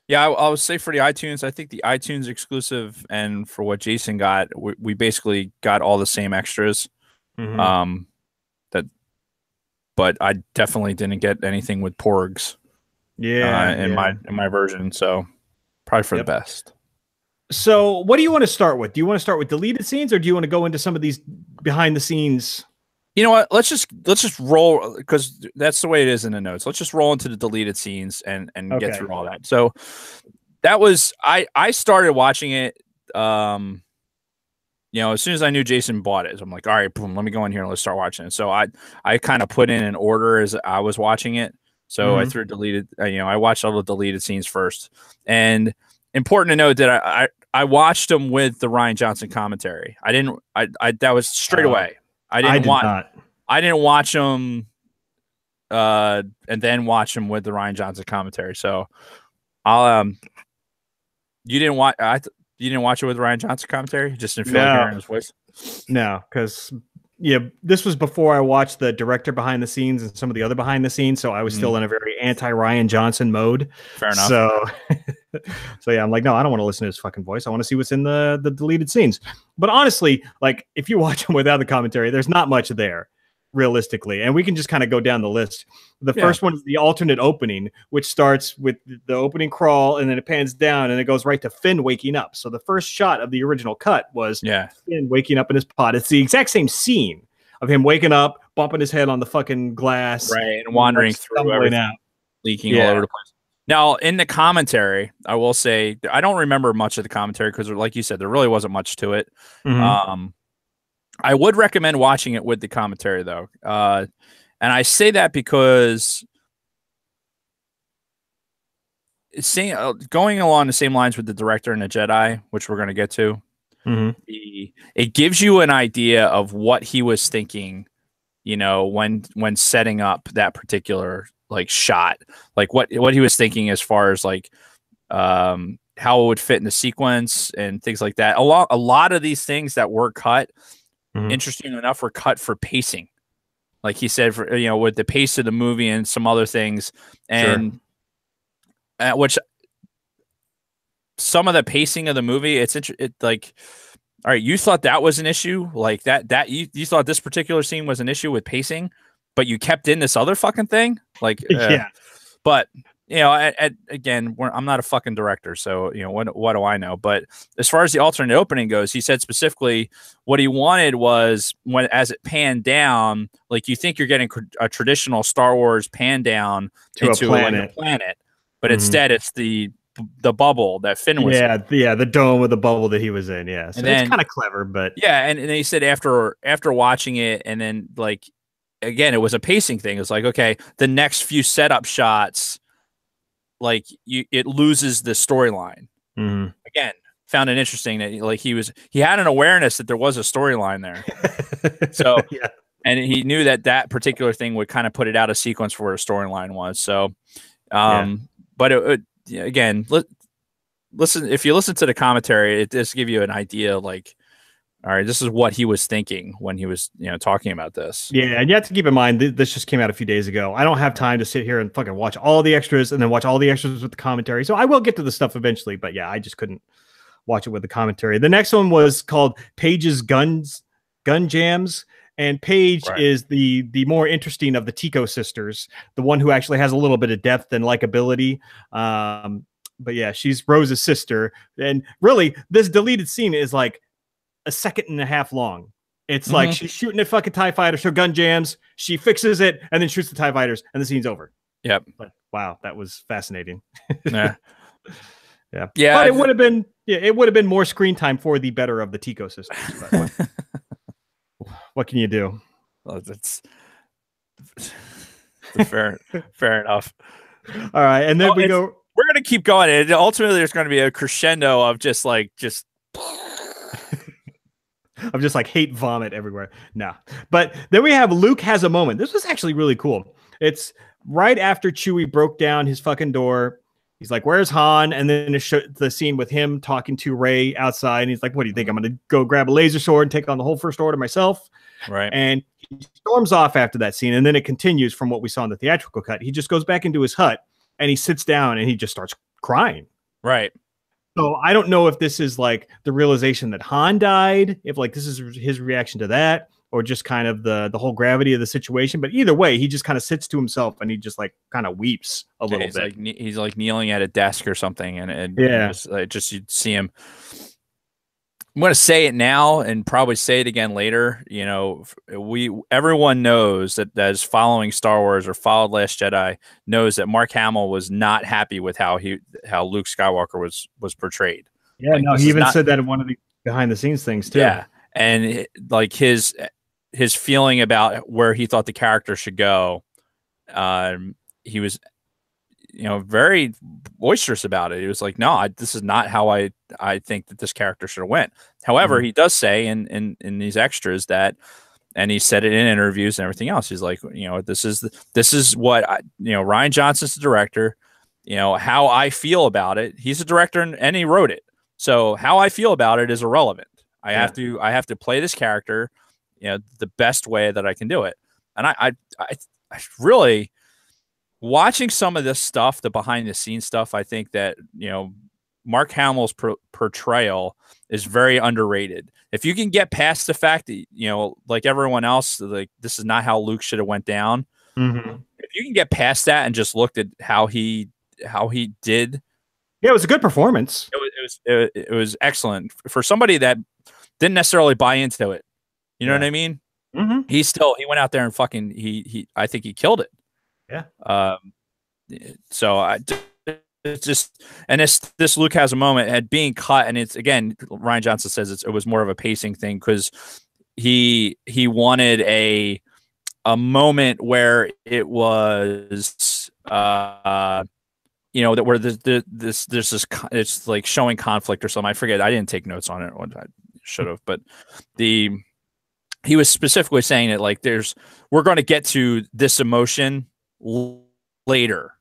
yeah, I would say for the iTunes, I think the iTunes exclusive, and for what Jason got, we basically got all the same extras. But I definitely didn't get anything with Porgs. In my version, so probably for the best. So what do you want to start with? Do you want to start with deleted scenes, or do you want to go into some of these behind the scenes? You know what? Let's just roll, because that's the way it is in the notes. Let's just roll into the deleted scenes and get through all that. So that was I started watching it. As soon as I knew Jason bought it, so I'm like, all right, boom, let me go in here and let's start watching it. So I kind of put in an order as I was watching it. So I threw deleted, I watched all the deleted scenes first. And important to note that I watched them with the Ryan Johnson commentary. That was straight away. I didn't watch them and then watch them with the Ryan Johnson commentary. So you didn't watch it with Ryan Johnson commentary? You just didn't feel like hearing his voice? No, because this was before I watched the director behind the scenes and some of the other behind the scenes, so I was still in a very anti-Ryan Johnson mode. Fair enough. So yeah, I'm like, no, I don't want to listen to his fucking voice. I want to see what's in the deleted scenes. But honestly, like, if you watch them without the commentary, there's not much there, realistically. And we can just kind of go down the list. The first one is the alternate opening, which starts with the opening crawl, and then it pans down, and it goes right to Finn waking up. So the first shot of the original cut was Finn waking up in his pod. It's the exact same scene of him waking up, bumping his head on the fucking glass, right, and wandering through everything, leaking all over the place. Now, in the commentary, I will say I don't remember much of the commentary because, like you said, there really wasn't much to it. I would recommend watching it with the commentary, though. And I say that because going along the same lines with the director and the Jedi, which we're going to get to. It gives you an idea of what he was thinking, you know, when setting up that particular like shot, like what he was thinking as far as like how it would fit in the sequence and things like that. A lot of these things that were cut, interesting enough, were cut for pacing. Like he said, for, you know, with the pace of the movie and some other things, and which some of the pacing of the movie, it's like, all right, you thought that was an issue, like that you thought this particular scene was an issue with pacing, but you kept in this other fucking thing, like yeah. But you know, again, I'm not a fucking director, so you know what do I know? But as far as the alternate opening goes, he said specifically what he wanted was when as it panned down, like you think you're getting a traditional Star Wars pan down into like a planet, but instead it's the bubble that Finn was in. The dome with the bubble that he was in. Yeah, so it's kind of clever, but and then he said after watching it, and then like again, it was a pacing thing. It's like, okay, the next few setup shots, like it loses the storyline. Again, found it interesting that like he had an awareness that there was a storyline there. So and he knew that particular thing would kind of put it out of sequence for where a storyline was. So, but again, listen, if you listen to the commentary, it does give you an idea, like, all right, this is what he was thinking when he was, you know, talking about this. Yeah, and you have to keep in mind, this just came out a few days ago. I don't have time to sit here and fucking watch all the extras and then watch all the extras with the commentary. So I will get to the stuff eventually, but yeah, I just couldn't watch it with the commentary. The next one was called Paige's Gun Jams. And Paige is the more interesting of the Tico sisters, the one who actually has a little bit of depth and likability. But yeah, she's Rose's sister. And really, this deleted scene is like a second and a half long. It's like she's shooting at fucking TIE fighters, her gun jams, she fixes it, and then shoots the TIE fighters, and the scene's over. Yep. But wow, that was fascinating. Yeah. But it would have been more screen time for the better of the Tico sisters. But what can you do? Well, that's fair enough. All right, and then we're gonna keep going. And ultimately, there's going to be a crescendo of just of just like hate vomit everywhere. No, but then we have Luke has a moment. This was actually really cool. It's right after Chewie broke down his fucking door. He's like, "Where's Han?" And then the scene with him talking to Rey outside. And he's like, "What do you think? I'm going to go grab a laser sword and take on the whole First Order myself?" Right. And he storms off after that scene. And then it continues from what we saw in the theatrical cut. He just goes back into his hut and he sits down and he just starts crying. Right. So I don't know if this is like the realization that Han died, if like this is his reaction to that, or just kind of the whole gravity of the situation. But either way, he just kind of sits to himself and he just like kind of weeps a little bit. Like, he's like kneeling at a desk or something, and just you'd see him. I'm going to say it now and probably say it again later. You know, everyone knows that is following Star Wars or followed Last Jedi knows that Mark Hamill was not happy with how Luke Skywalker was portrayed. Yeah, like, no, he even said that in one of the behind the scenes things too. Yeah, and like his feeling about where he thought the character should go, he was, you know, very boisterous about it. He was like, "No, this is not how I think that this character should have went." However, he does say in these extras that, and he said it in interviews and everything else. He's like, you know, this is what Rian Johnson's the director. You know, how I feel about it. He's a director and he wrote it. So how I feel about it is irrelevant. I have to play this character, you know, the best way that I can do it. And I really, watching some of this stuff, the behind the scenes stuff, I think that, you know, Mark Hamill's portrayal is very underrated. If you can get past the fact that, you know, like everyone else, like this is not how Luke should have went down. If you can get past that and just looked at how he did. Yeah, it was a good performance. It was excellent for somebody that didn't necessarily buy into it. You know what I mean? He went out there and fucking I think he killed it. Yeah. So it's just, and this Luke has a moment at being cut, and it's again, Rian Johnson says it was more of a pacing thing because he wanted a moment where it was you know, that where there's this it's like showing conflict or something. I forget. I didn't take notes on it. I should have, but he was specifically saying that like we're going to get to this emotion later,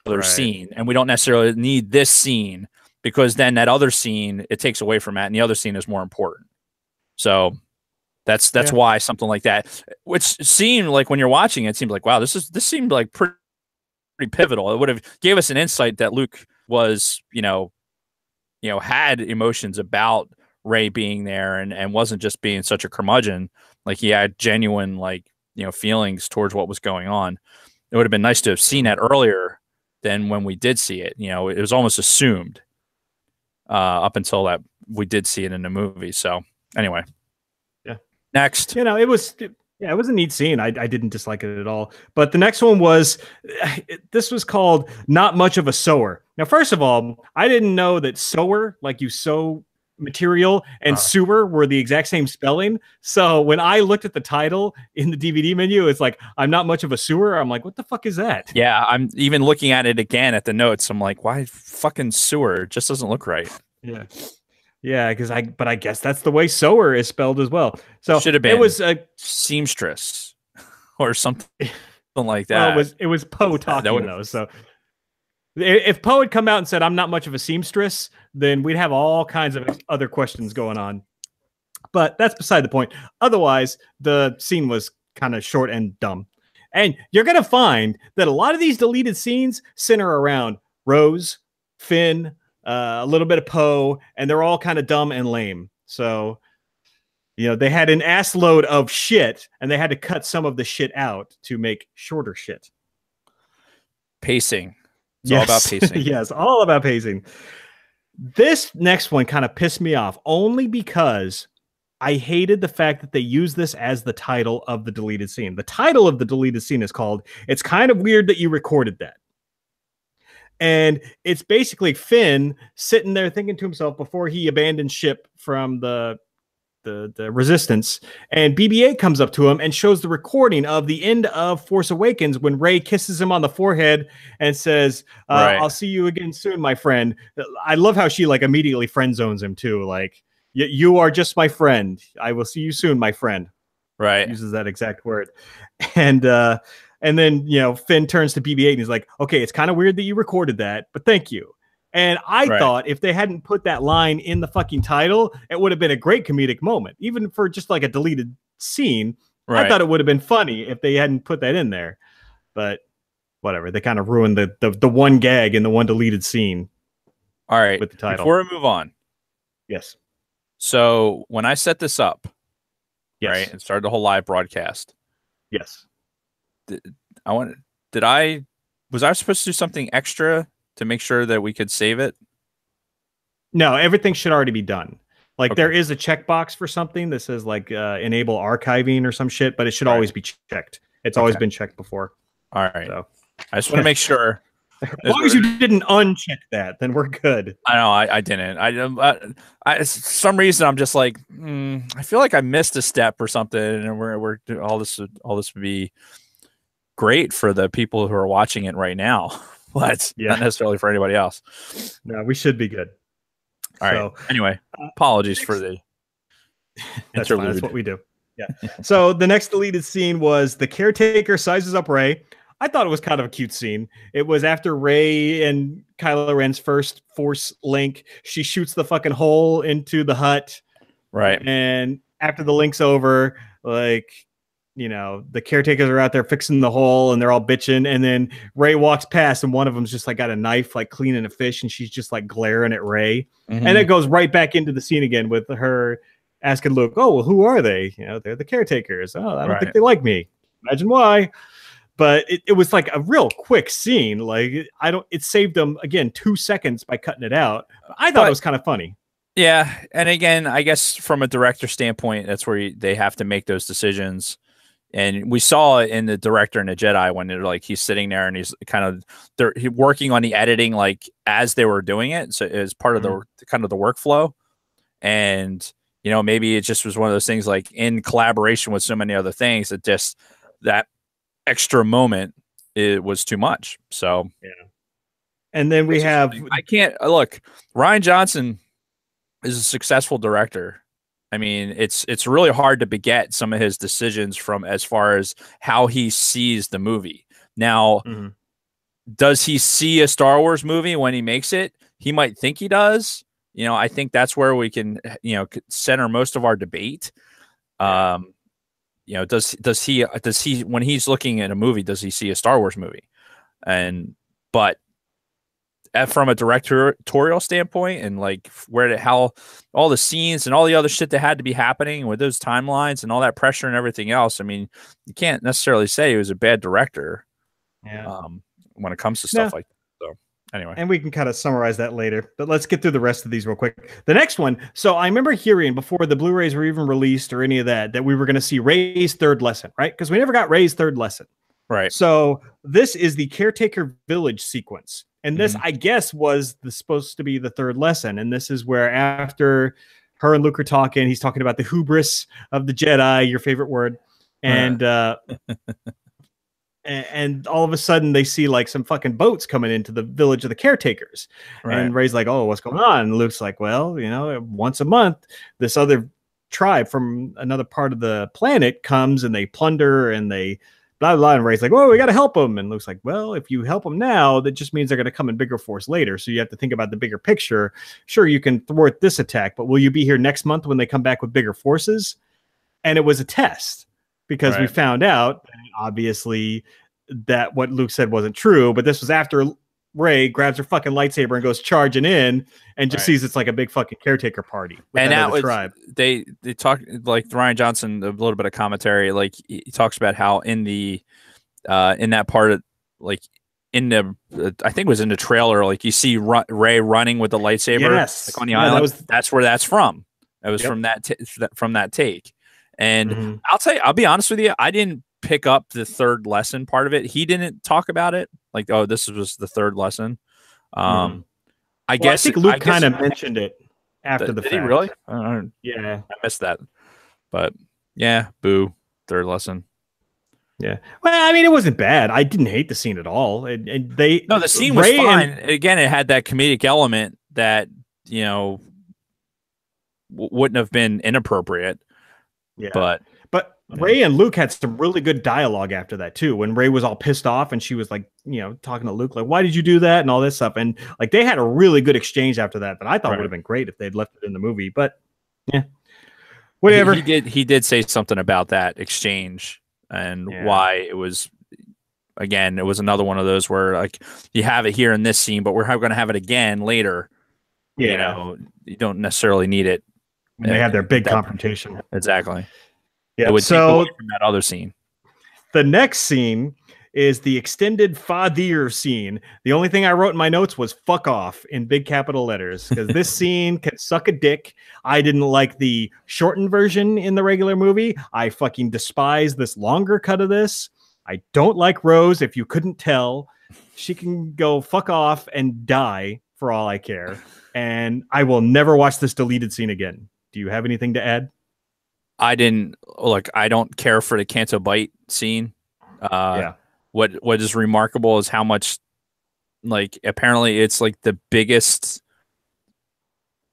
other scene, and we don't necessarily need this scene because then that other scene it takes away from that, and the other scene is more important. So that's why something like that, which seemed like when you're watching it, seemed like wow, this seemed like pretty pivotal. It would have gave us an insight that Luke was, had emotions about Rey being there and wasn't just being such a curmudgeon. Like he had genuine, feelings towards what was going on. It would have been nice to have seen that earlier than when we did see it. It was almost assumed up until that we did see it in the movie. So anyway, next, it was a neat scene. I didn't dislike it at all. But the next one this was called Not Much of a Sewer. Now, first of all, I didn't know that sewer, like you sew material, and sewer were the exact same spelling. So when I looked at the title in the DVD menu, it's like, I'm not much of a sewer. I'm like, what the fuck is that? Yeah, I'm even looking at it again at the notes. I'm like, why fucking sewer? It just doesn't look right. Yeah. Yeah, but I guess that's the way sewer is spelled as well. So should have been. It was a seamstress or something like that. Well, it was Poe talking though. So if Poe had come out and said, "I'm not much of a seamstress," then we'd have all kinds of other questions going on. But that's beside the point. Otherwise, the scene was kind of short and dumb. And you're gonna find that a lot of these deleted scenes center around Rose, Finn, a little bit of Poe, and they're all kind of dumb and lame. So, they had an ass load of shit, and they had to cut some of the shit out to make shorter shit. Pacing. It's all about pacing. Yes, all about pacing. This next one kind of pissed me off, only because I hated the fact that they used this as the title of the deleted scene. The title of the deleted scene is called "It's Kind of Weird That You Recorded That." And it's basically Finn sitting there thinking to himself before he abandoned ship from the Resistance, and BB-8 comes up to him and shows the recording of the end of Force Awakens when Rey kisses him on the forehead and says, I'll see you again soon, my friend. I love how she immediately friend zones him too. Like, you are just my friend. I will see you soon, my friend. Right. Uses that exact word. And then, Finn turns to BB-8 and he's like, okay, it's kind of weird that you recorded that, but thank you. And I thought if they hadn't put that line in the fucking title, it would have been a great comedic moment, even for just like a deleted scene. I thought it would have been funny if they hadn't put that in there, but whatever. They kind of ruined the one gag in the one deleted scene. All right. With the title. Before we move on. Yes. So when I set this up, right, and started the whole live broadcast. Yes. Was I supposed to do something extra to make sure that we could save it? No, everything should already be done. There is a checkbox for something that says enable archiving or some shit, but it should always be checked. It's always been checked before. All right. So I just want to make sure. As long as you didn't uncheck that, then we're good. I know I didn't. I some reason I'm just like, I feel like I missed a step or something, and we're all this would be great for the people who are watching it right now. But not necessarily for anybody else. No, we should be good. All right. Anyway, apologies for the that's fine. That's what we do. Yeah. So the next deleted scene was the caretaker sizes up Rey. I thought it was kind of a cute scene. It was after Rey and Kylo Ren's first Force link. She shoots the fucking hole into the hut. Right. And after the link's over, the caretakers are out there fixing the hole and they're all bitching. And then Rey walks past and one of them's just got a knife, cleaning a fish. And she's just glaring at Rey. Mm-hmm. And it goes right back into the scene again with her asking Luke, oh, well, who are they? They're the caretakers. Oh, I don't think they like me. Imagine why. But it was a real quick scene. It saved them again 2 seconds by cutting it out. I thought it was kind of funny. Yeah. And again, I guess from a director standpoint, that's where they have to make those decisions. And we saw it in the Director and the Jedi when they're he's sitting there and he's they're working on the editing as they were doing it. So as part of the kind of the workflow. And maybe it just was one of those things in collaboration with so many other things that just that extra moment, it was too much. So And then we have I can't look. Ryan Johnson is a successful director. I mean, it's really hard to beget some of his decisions from as far as how he sees the movie. Now, does he see a Star Wars movie when he makes it? He might think he does. You know, I think that's where we can, you know, center most of our debate. You know, does he when he's looking at a movie, does he see a Star Wars movie? But from a directorial standpoint, and like how all the scenes and all the other shit that had to be happening with those timelines and all that pressure and everything else, I mean, you can't necessarily say he was a bad director. When it comes to stuff like that. So anyway, and we can kind of summarize that later, but let's get through the rest of these real quick. The next one. So I remember hearing before the Blu-rays were even released or any of that, that we were going to see Rey's third lesson, right? Because we never got Rey's third lesson. Right. So this is the Caretaker Village sequence. And this, I guess, was supposed to be the third lesson. And this is where after her and Luke are talking, he's talking about the hubris of the Jedi, your favorite word. And and all of a sudden they see like some fucking boats coming into the village of the caretakers. And Rey's like, oh, what's going on? And Luke's like, well, you know, once a month, this other tribe from another part of the planet comes and they plunder and they blah, blah. And Rey's like, well, we got to help them. And Luke's like, well, if you help them now, that just means they're going to come in bigger force later. So you have to think about the bigger picture. Sure, you can thwart this attack, but will you be here next month when they come back with bigger forces? And it was a test. Because we found out, obviously, that what Luke said wasn't true. But this was after Rey grabs her fucking lightsaber and goes charging in and just sees it's like a big fucking caretaker party. And that was, tribe. They talk, like Ryan Johnson, a little bit of commentary. Like he talks about how in that part of, like, in the, I think it was in the trailer, like you see Rey running with the lightsaber like on the island. That's where that's from. It was from that take. And I'll be honest with you, I didn't pick up the third lesson part of it. He didn't talk about it. Like, oh, this was the third lesson. I think Luke kind of mentioned it after the fact. Did he really? Yeah. I missed that. But yeah, boo, third lesson. Yeah. Well, I mean, it wasn't bad. I didn't hate the scene at all. The scene was fine. Again, it had that comedic element that, you know, wouldn't have been inappropriate. Yeah, but Rey and Luke had some really good dialogue after that too. When Rey was all pissed off and she was like, you know, talking to Luke like, "Why did you do that?" and all this stuff, and like they had a really good exchange after that. That I thought would have been great if they'd left it in the movie. But yeah, whatever. He did say something about that exchange and why it was. Again, it was another one of those where like you have it here in this scene, but we're going to have it again later. Yeah, you know, you don't necessarily need it. They had their big confrontation. Exactly. Yeah. It would take away from that other scene. The next scene is the extended Fadir scene. The only thing I wrote in my notes was "fuck off" in big capital letters because this scene can suck a dick. I didn't like the shortened version in the regular movie. I fucking despise this longer cut of this. I don't like Rose. If you couldn't tell, she can go fuck off and die for all I care. And I will never watch this deleted scene again. Do you have anything to add? I don't care for the Canto Bite scene. What is remarkable is how much, like, apparently it's like the biggest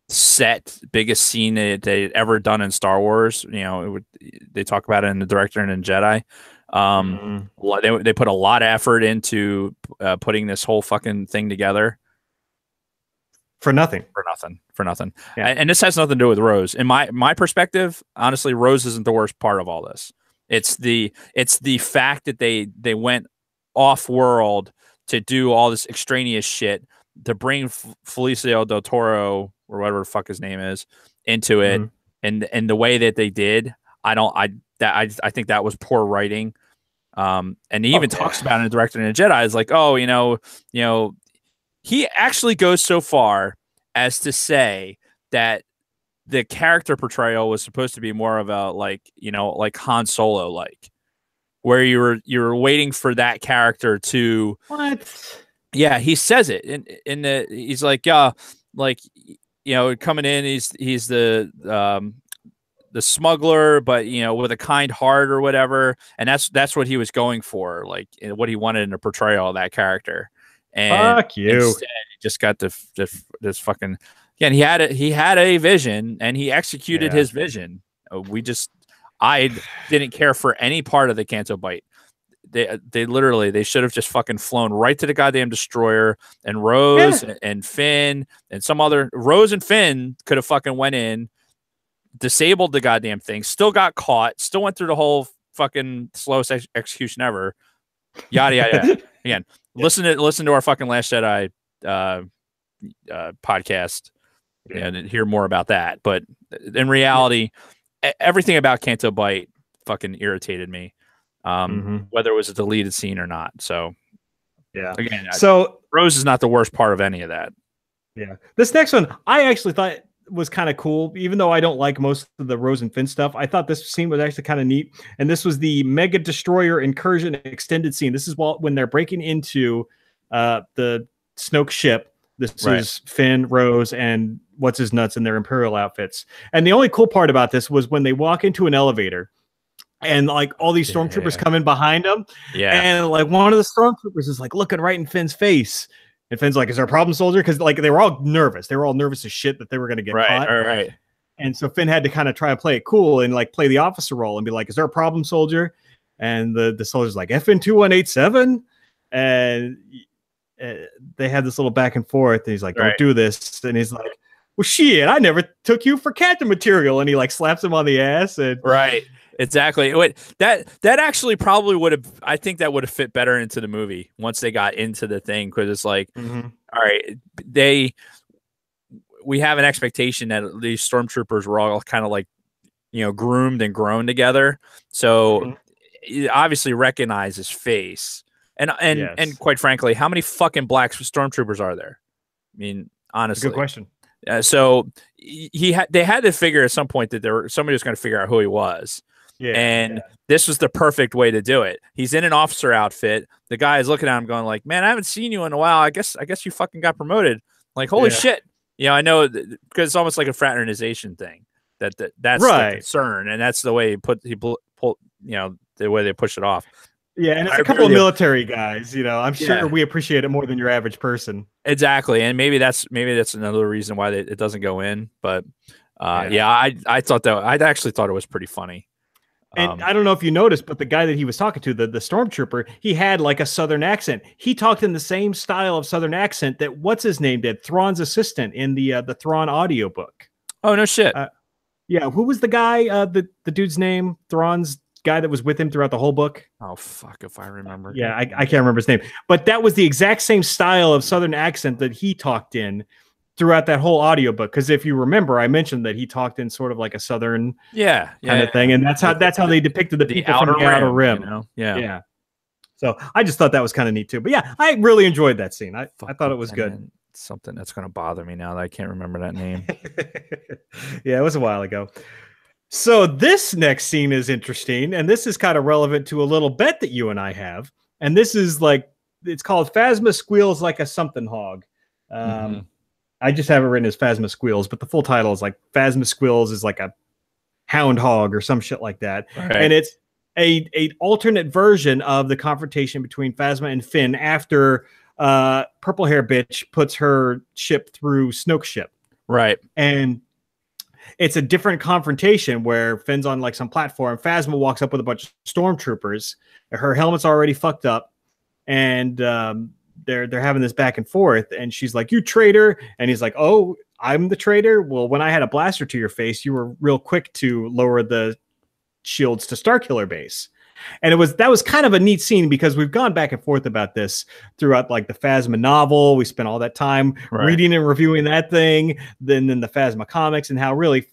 scene they'd ever done in Star Wars. You know, they talk about it in the director and in Jedi. They put a lot of effort into putting this whole fucking thing together. For nothing. Yeah. And this has nothing to do with Rose. In my perspective, honestly, Rose isn't the worst part of all this. It's the fact that they went off world to do all this extraneous shit to bring Felicio del Toro or whatever the fuck his name is into it, and the way that they did, I think that was poor writing. And he even talks about it in the director and the Jedi is like, oh, you know. He actually goes so far as to say that the character portrayal was supposed to be more of a like Han Solo, like where you were waiting for that character to what? Yeah, he says it he's like coming in, he's the smuggler, but with a kind heart or whatever, and that's what he was going for, like what he wanted in a portrayal of that character. and Fuck you. instead he just got this fucking again. He had a vision, and he executed his vision. I didn't care for any part of the Canto Bight. They literally they should have just fucking flown right to the goddamn destroyer, and Rose and Finn and some other Rose and Finn could have fucking went in, disabled the goddamn thing, still got caught, still went through the whole fucking slowest execution ever. Yada yada. Again, listen to our fucking Last Jedi podcast and hear more about that. But in reality, everything about Canto Bight fucking irritated me. Whether it was a deleted scene or not. So again, Rose is not the worst part of any of that. Yeah. This next one, I actually thought was kind of cool, even though I don't like most of the Rose and Finn stuff. I thought this scene was actually kind of neat. And this was the Mega Destroyer incursion extended scene. This is when they're breaking into the Snoke ship. This is Finn, Rose, and what's his nuts in their Imperial outfits. And the only cool part about this was when they walk into an elevator, and like all these stormtroopers come in behind them. Yeah. And like one of the stormtroopers is like looking right in Finn's face. And Finn's like, is there a problem, soldier? Because like they were all nervous. They were all nervous as shit that they were going to get caught. Right. And so Finn had to kind of try to play it cool and like play the officer role and be like, is there a problem, soldier? And the soldier's like, FN 2187. And they had this little back and forth. And he's like, don't do this. And he's like, well, shit, I never took you for captain material. And he like slaps him on the ass. And exactly. That actually probably would have. I think that would have fit better into the movie once they got into the thing, because it's like, all right, we have an expectation that these stormtroopers were all kind of like, groomed and grown together. So you obviously recognize his face, and quite frankly, how many fucking black stormtroopers are there? I mean, honestly, good question. So they had to figure at some point that somebody was going to figure out who he was. This was the perfect way to do it. He's in an officer outfit. The guy is looking at him going like, man, I haven't seen you in a while. I guess you fucking got promoted. Like, holy shit. I know, because it's almost like a fraternization thing. That's the concern. And that's the way he pulled, the way they push it off. Yeah, and it's a couple of military guys, I'm sure we appreciate it more than your average person. Exactly. And maybe that's another reason why it doesn't go in. But I actually thought it was pretty funny. And I don't know if you noticed, but the guy that he was talking to, the stormtrooper, he had like a Southern accent. He talked in the same style of Southern accent that what's his name did, Thrawn's assistant in the Thrawn audiobook. Oh, no shit. Who was the guy, the dude's name, Thrawn's guy that was with him throughout the whole book? Oh, fuck if I remember. Yeah, I can't remember his name. But that was the exact same style of Southern accent that he talked in throughout that whole audiobook. Because if you remember, I mentioned that he talked in sort of like a Southern kind of thing. And that's how they depicted the people from the outer rim. Yeah. So I just thought that was kind of neat too. But yeah, I really enjoyed that scene. I thought it was good. Something that's going to bother me now that I can't remember that name. Yeah, it was a while ago. So this next scene is interesting. And this is kind of relevant to a little bet that you and I have. And this is like, it's called Phasma Squeals Like a Something Hog. I just have it written as Phasma Squeals, but the full title is like Phasma Squeals is like a hound hog or some shit like that. Right. And it's a alternate version of the confrontation between Phasma and Finn after purple hair bitch puts her ship through Snoke's ship. Right. And it's a different confrontation where Finn's on like some platform. Phasma walks up with a bunch of stormtroopers. Her helmet's already fucked up. And they're having this back and forth, and she's like, you traitor. And he's like, oh, I'm the traitor? Well, when I had a blaster to your face, you were real quick to lower the shields to Starkiller Base. And that was kind of a neat scene because we've gone back and forth about this throughout like the Phasma novel. We spent all that time reading and reviewing that thing, then the Phasma comics, and how really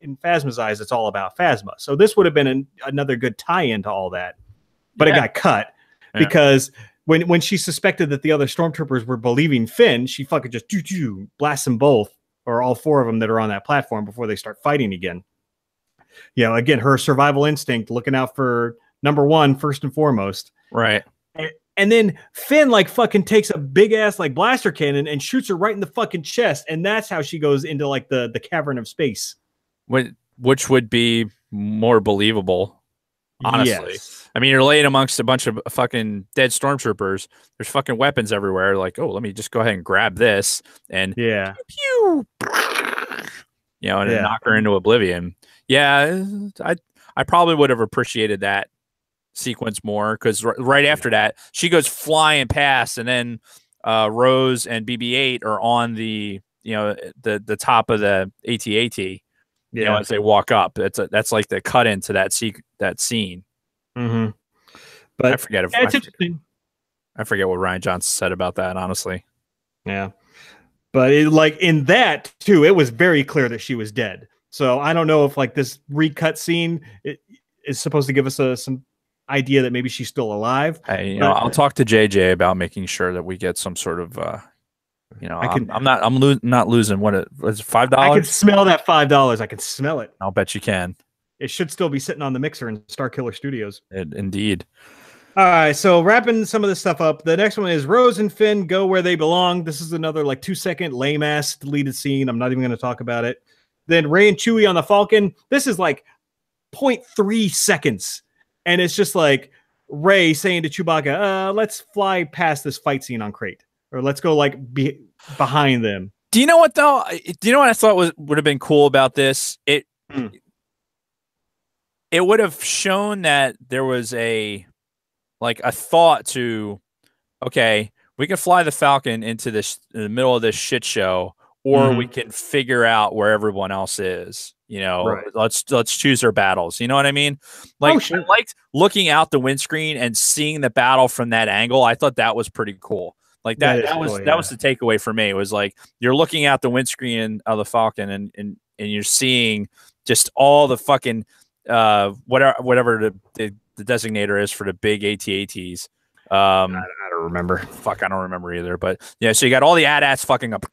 in Phasma's eyes, it's all about Phasma. So this would have been another good tie-in to all that, but it got cut because when she suspected that the other stormtroopers were believing Finn, she fucking just blasts them both, or all four of them that are on that platform before they start fighting again. Again, her survival instinct, looking out for number one, first and foremost. Right. And then Finn like fucking takes a big ass like blaster cannon and shoots her right in the fucking chest. And that's how she goes into like the cavern of space. Which would be more believable, honestly. Yes. I mean, you're laying amongst a bunch of fucking dead stormtroopers. There's fucking weapons everywhere. Like, oh, let me just go ahead and grab this and Yeah. pew, pew, and then knock her into oblivion. Yeah, I probably would have appreciated that sequence more, because right after that, she goes flying past, and then Rose and BB-8 are on the the top of the AT-AT. As they walk up. That's like the cut into that scene. Mm-hmm. But I forget it's interesting. I forget what Rian Johnson said about that, honestly. Yeah. But like in that too, it was very clear that she was dead. So I don't know if like this recut scene is supposed to give us some idea that maybe she's still alive. Hey, I'll talk to JJ about making sure that we get some sort of I'm not losing what it was, $5. I can smell that $5. I can smell it. I'll bet you can. It should still be sitting on the mixer in Star Killer Studios. Indeed. All right, so wrapping some of this stuff up, the next one is Rose and Finn go where they belong. This is another like 2-second lame ass deleted scene. I'm not even going to talk about it. Then Rey and Chewie on the Falcon. This is like 0.3 seconds, and it's just like Rey saying to Chewbacca, "Let's fly past this fight scene on Crate, or let's go like behind them." Do you know what though? Do you know what I thought would have been cool about this? It would have shown that there was a thought to, okay, we can fly the Falcon into the middle of this shit show, or we can figure out where everyone else is. Right. Let's choose our battles. You know what I mean? Like, I liked looking out the windscreen and seeing the battle from that angle. I thought that was pretty cool. Like that was the takeaway for me. It was like you're looking out the windscreen of the Falcon and you're seeing just all the fucking whatever the designator is for the big AT-ATs. I don't remember. Fuck, I don't remember either. But yeah, so you got all the AT-ATs fucking up,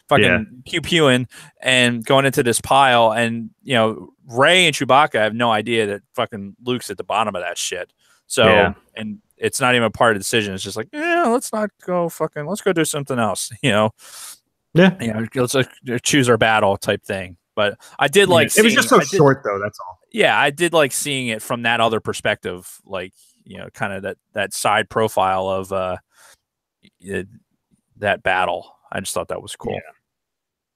fucking pew-pewing and going into this pile, and Rey and Chewbacca have no idea that fucking Luke's at the bottom of that shit. So and it's not even a part of the decision. It's just like, let's not go fucking, let's go do something else. Let's choose our battle type thing. But I did like it was just so short though. That's all. Yeah, I did like seeing it from that other perspective, like kind of that side profile of that battle. I just thought that was cool.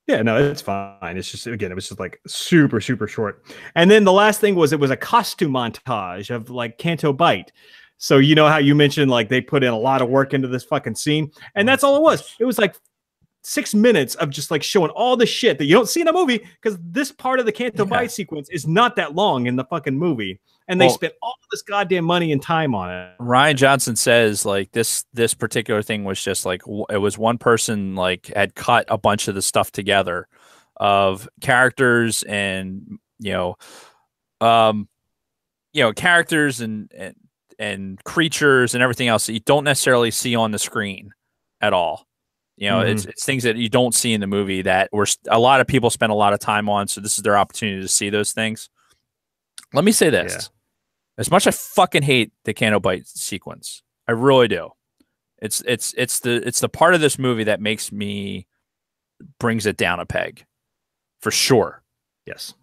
Yeah, no, it's fine. It's just, again, it was just like super, super short. And then the last thing was, it was a costume montage of like Canto Bight. So you know how you mentioned like they put in a lot of work into this fucking scene, and that's all it was. It was like 6 minutes of just like showing all the shit that you don't see in a movie, because this part of the Canto Bight sequence is not that long in the fucking movie, and they spent all of this goddamn money and time on it. Rian Johnson says like this particular thing was just like, it was one person like had cut a bunch of the stuff together of characters and characters and creatures and everything else that you don't necessarily see on the screen at all. It's things that you don't see in the movie that a lot of people spend a lot of time on. So this is their opportunity to see those things. Let me say this. Yeah. As much as I fucking hate the Canto Bight sequence, I really do. It's the part of this movie that brings it down a peg, for sure. Yes.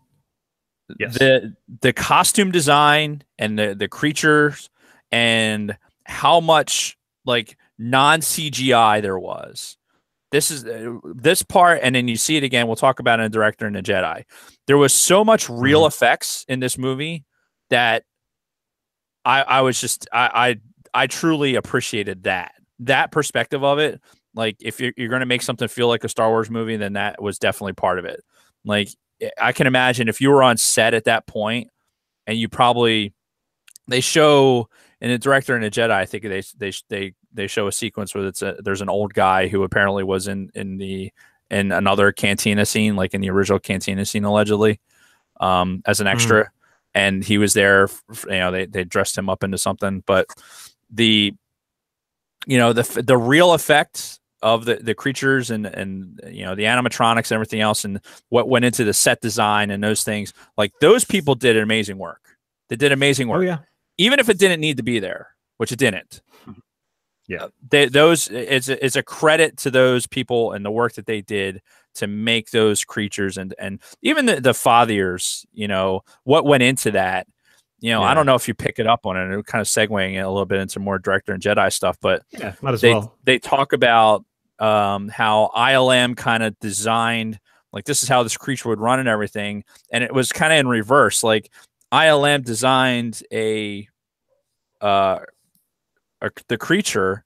The costume design and the creatures and how much like non-CGI there was. This part, and then you see it again. We'll talk about it in Director and the Jedi. There was so much real effects in this movie that I truly appreciated that perspective of it. Like, if you're going to make something feel like a Star Wars movie, then that was definitely part of it. Like, I can imagine if you were on set at that point, and they show in the Director and the Jedi, I think they show a sequence where there's an old guy who apparently was in another cantina scene, like in the original cantina scene, allegedly, as an extra. And he was there, they dressed him up into something, but the real effects of the creatures and the animatronics and everything else, and what went into the set design and those things, like those people did amazing work. They did amazing work. Oh yeah. Even if it didn't need to be there, which it didn't. Yeah. It's a credit to those people and the work that they did to make those creatures and even the fathiers, what went into that. you know, I don't know if you pick it up on it. It kind of segueing it a little bit into more Director and Jedi stuff, but yeah, might as well. They talk about how ILM kind of designed, like, this is how this creature would run and everything, and it was kind of in reverse. Like, ILM designed the creature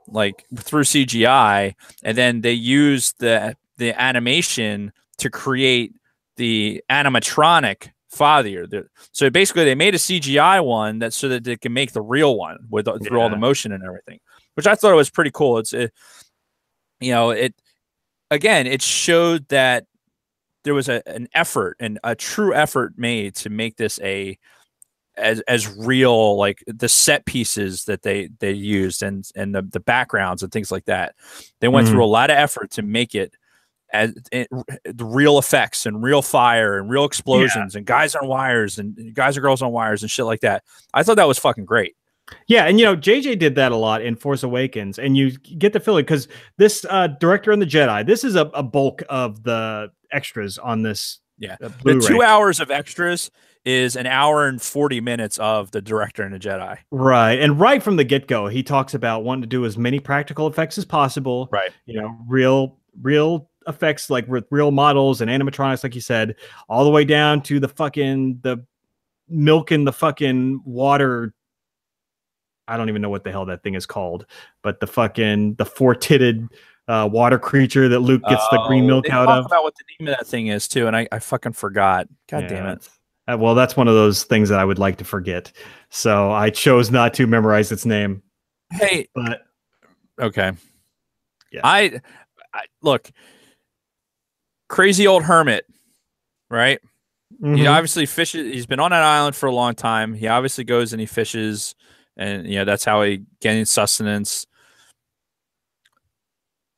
like through CGI, and then they used the animation to create the animatronic father. So basically, they made a CGI one so that they can make the real one with through all the motion and everything, which I thought was pretty cool. It showed that there was an effort, and a true effort made to make this as real, like the set pieces that they used and the backgrounds and things like that. They went through a lot of effort to make it as the real effects and real fire and real explosions and guys on wires and guys and girls on wires and shit like that. I thought that was fucking great. Yeah, and JJ did that a lot in Force Awakens, and you get the feeling because this Director and the Jedi, this is a bulk of the extras on this. Yeah, the 2 hours of extras is an hour and 40 minutes of the Director and the Jedi. Right, and right from the get-go, he talks about wanting to do as many practical effects as possible. Right, real effects, like with real models and animatronics, like you said, all the way down to the milk in the fucking water. I don't even know what the hell that thing is called, but the four-titted water creature that Luke gets the green milk out of. About what the name of that thing is too, and I fucking forgot. God damn it. Well, that's one of those things that I would like to forget, so I chose not to memorize its name. Hey, but okay, yeah. I look, crazy old hermit, right? He obviously fishes. He's been on an island for a long time. He obviously goes and he fishes. And, that's how he gains sustenance.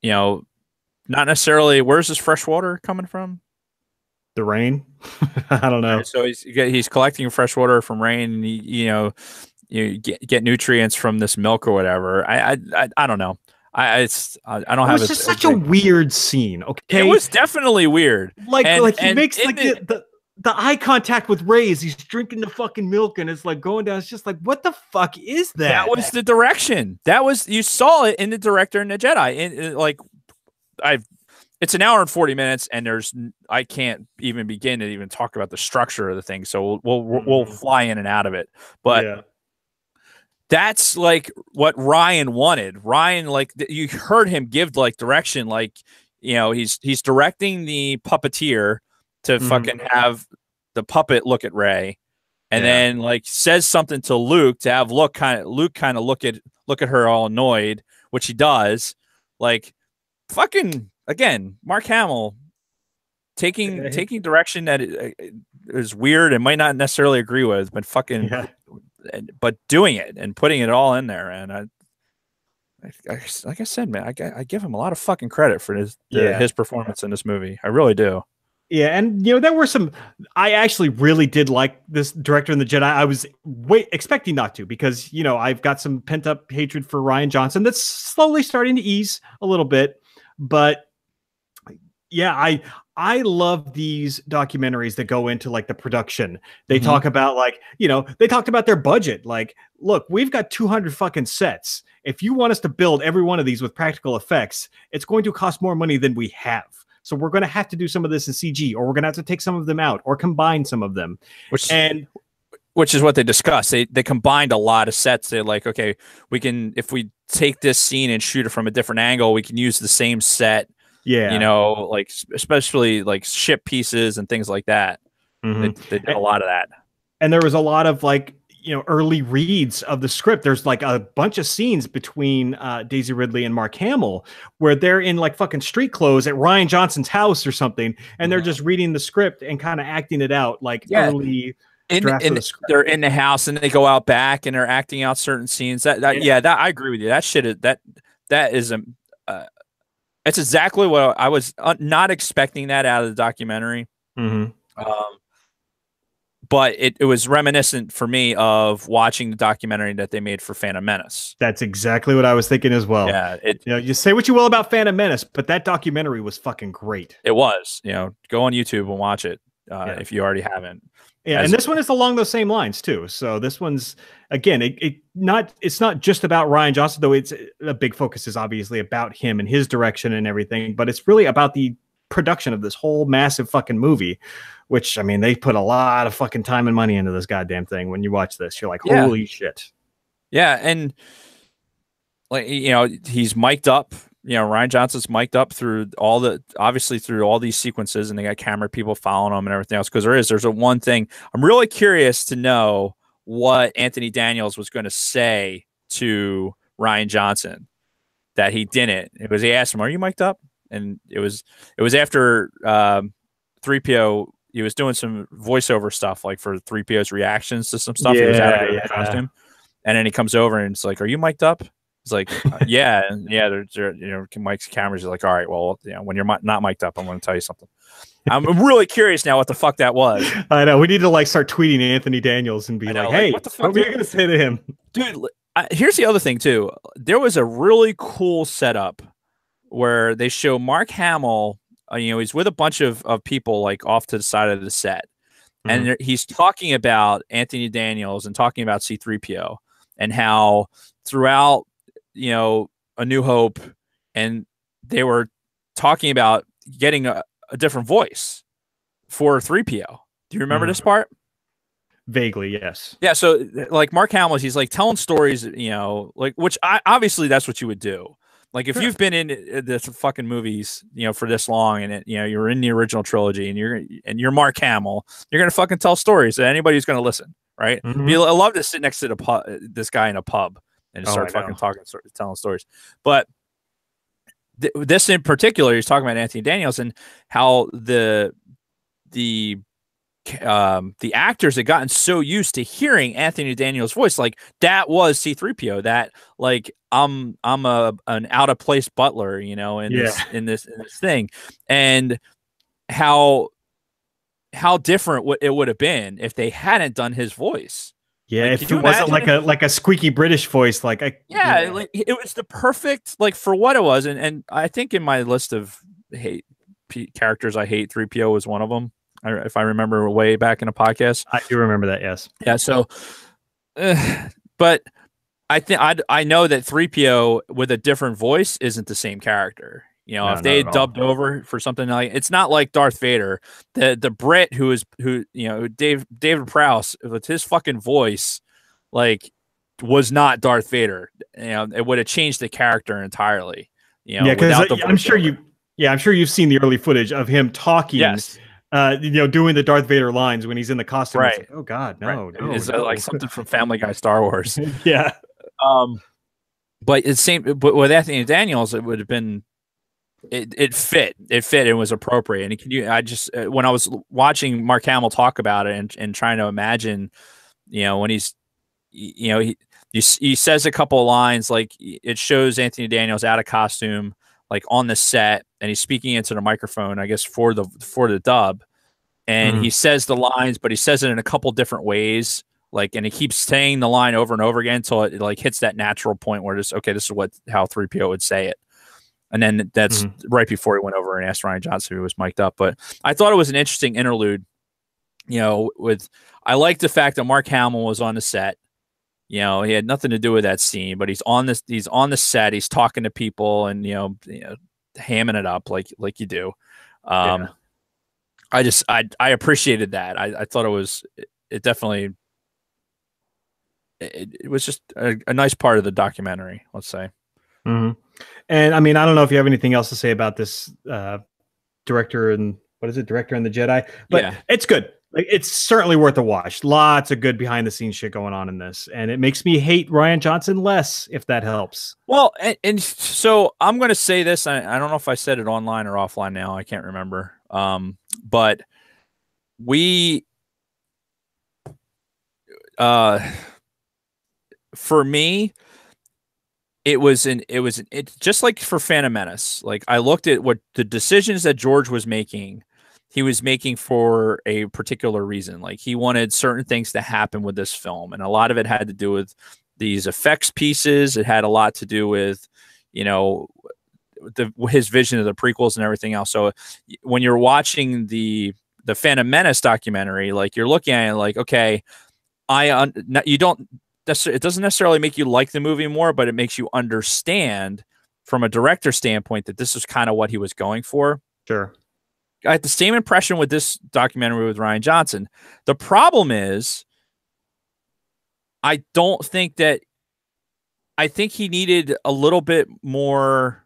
Not necessarily. Where's his fresh water coming from? The rain. I don't know. So he's collecting fresh water from rain. And you get nutrients from this milk or whatever. I don't know. I don't have. It was just such a weird scene. Okay, it was definitely weird. Like he makes like the eye contact with Rey as he's drinking the fucking milk and it's like going down. It's just like, what the fuck is that? That was the direction. You saw it in the Director and the Jedi. It's an hour and 40 minutes, and I can't even begin to even talk about the structure of the thing. So we'll fly in and out of it. But that's like what Ryan wanted. Ryan, like, you heard him give like direction, like, he's directing the puppeteer to fucking have the puppet look at Rey, and then like says something to Luke to have Luke kind of look at her all annoyed, which he does. Like, fucking again, Mark Hamill taking direction that is weird and might not necessarily agree with, but but doing it and putting it all in there. And like I said, man, I give him a lot of fucking credit for his performance in this movie. I really do. Yeah, and there were some. I actually really did like this Director and the Jedi. I was expecting not to, because I've got some pent up hatred for Rian Johnson that's slowly starting to ease a little bit. But yeah, I love these documentaries that go into like the production. They talk about they talked about their budget. Like, look, we've got 200 fucking sets. If you want us to build every one of these with practical effects, it's going to cost more money than we have. So we're going to have to do some of this in CG, or we're going to have to take some of them out or combine some of them. Which is what they discussed. They combined a lot of sets. They're like, okay, if we take this scene and shoot it from a different angle, we can use the same set. Yeah. Like especially like ship pieces and things like that. They did a lot of that. And there was a lot of like, early reads of the script. There's like a bunch of scenes between Daisy Ridley and Mark Hamill where they're in like fucking street clothes at Rian Johnson's house or something, and they're just reading the script and kind of acting it out like early drafts of the script. They're in the house and they go out back and they're acting out certain scenes. That I agree with you. That shit is that is it's exactly what I was not expecting that out of the documentary. But it was reminiscent for me of watching the documentary that they made for Phantom Menace. That's exactly what I was thinking as well. Yeah, you say what you will about Phantom Menace, but that documentary was fucking great. It was. Go on YouTube and watch it if you already haven't. Yeah, and this one is along those same lines too. So this one's again, it's not just about Rian Johnson, though. It's a big focus is obviously about him and his direction and everything, but it's really about the production of this whole massive fucking movie. Which I mean, they put a lot of fucking time and money into this goddamn thing. When you watch this, you're like, holy shit. Yeah, and like he's mic'd up. Rian Johnson's mic'd up through obviously through all these sequences, and they got camera people following him and everything else. Because there's a one thing I'm really curious to know what Anthony Daniels was going to say to Rian Johnson that he didn't. Because he asked him, "Are you mic'd up?" And it was after 3PO. He was doing some voiceover stuff like for 3PO's reactions to some stuff. He was out of costume, and then he comes over and it's like, "Are you mic'd up?" It's like, yeah. Mike's cameras are like, all right, well, when you're not mic'd up, I'm going to tell you something. I'm really curious now what the fuck that was. I know. We need to like start tweeting Anthony Daniels and be like, hey, what the fuck are you going to say to him? Dude, here's the other thing too. There was a really cool setup where they show Mark Hamill, he's with a bunch of people like off to the side of the set. Mm-hmm. And he's talking about Anthony Daniels and talking about C-3PO and how throughout A New Hope, and they were talking about getting a different voice for 3PO. Do you remember this part? Vaguely, yes. Yeah, so like Mark Hamill, he's like telling stories, like which obviously that's what you would do. Like if you've been in the fucking movies, for this long, and you're in the original trilogy, and you're Mark Hamill, you're gonna fucking tell stories to anybody who's gonna listen, right? Mm-hmm. I love to sit next to this guy in a pub and start fucking talking, telling stories. But this in particular, he's talking about Anthony Daniels and how the actors had gotten so used to hearing Anthony Daniels' voice, like that was C-3PO. That like I'm an out of place butler, in this thing, and how different it would have been if they hadn't done his voice. Yeah, like, if it wasn't like a squeaky British voice, like like it was the perfect like for what it was, and I think in my list of characters I hate, 3PO was one of them. If I remember way back in a podcast, I do remember that. Yes, yeah. So, but I think I know that 3PO with a different voice isn't the same character. If they had dubbed over for something like, it's not like Darth Vader, the Brit David Prowse with his fucking voice, like was not Darth Vader. It would have changed the character entirely. Because I'm sure you've seen the early footage of him talking. Yes. Doing the Darth Vader lines when he's in the costume. Right. Like, oh God, no. It's like something from Family Guy, Star Wars. Yeah. But it's same. But with Anthony Daniels, it would have been. It fit. It fit and was appropriate. And I just when I was watching Mark Hamill talk about it and trying to imagine, when he's, he says a couple of lines, like it shows Anthony Daniels out of costume, like on the set, and he's speaking into the microphone, I guess for the dub, and he says the lines, but he says it in a couple different ways, like, and he keeps saying the line over and over again until it like hits that natural point where this is how 3PO would say it. And then that's right before he went over and asked Rian Johnson if he was mic'd up. But I thought it was an interesting interlude. I like the fact that Mark Hamill was on the set. He had nothing to do with that scene, but he's on the set. He's talking to people and hamming it up like you do. I appreciated that. I thought it definitely it was just a nice part of the documentary, let's say. Mm-hmm. And I mean, I don't know if you have anything else to say about this director and the Jedi, but it's good. Like, it's certainly worth a watch. Lots of good behind the scenes shit going on in this, and it makes me hate Rian Johnson less, if that helps. Well, and so I'm going to say this. I don't know if I said it online or offline now. I can't remember. But for me, it's just like for Phantom Menace. Like, I looked at what the decisions that George was making. He was making for a particular reason. Like, he wanted certain things to happen with this film. And a lot of it had to do with these effects pieces. It had a lot to do with, his vision of the prequels and everything else. So when you're watching the the Phantom Menace documentary, like you're looking at it like, okay, you don't, it doesn't necessarily make you like the movie more, but it makes you understand from a director standpoint that this is kind of what he was going for. Sure. I had the same impression with this documentary with Rian Johnson. The problem is, I think he needed a little bit more.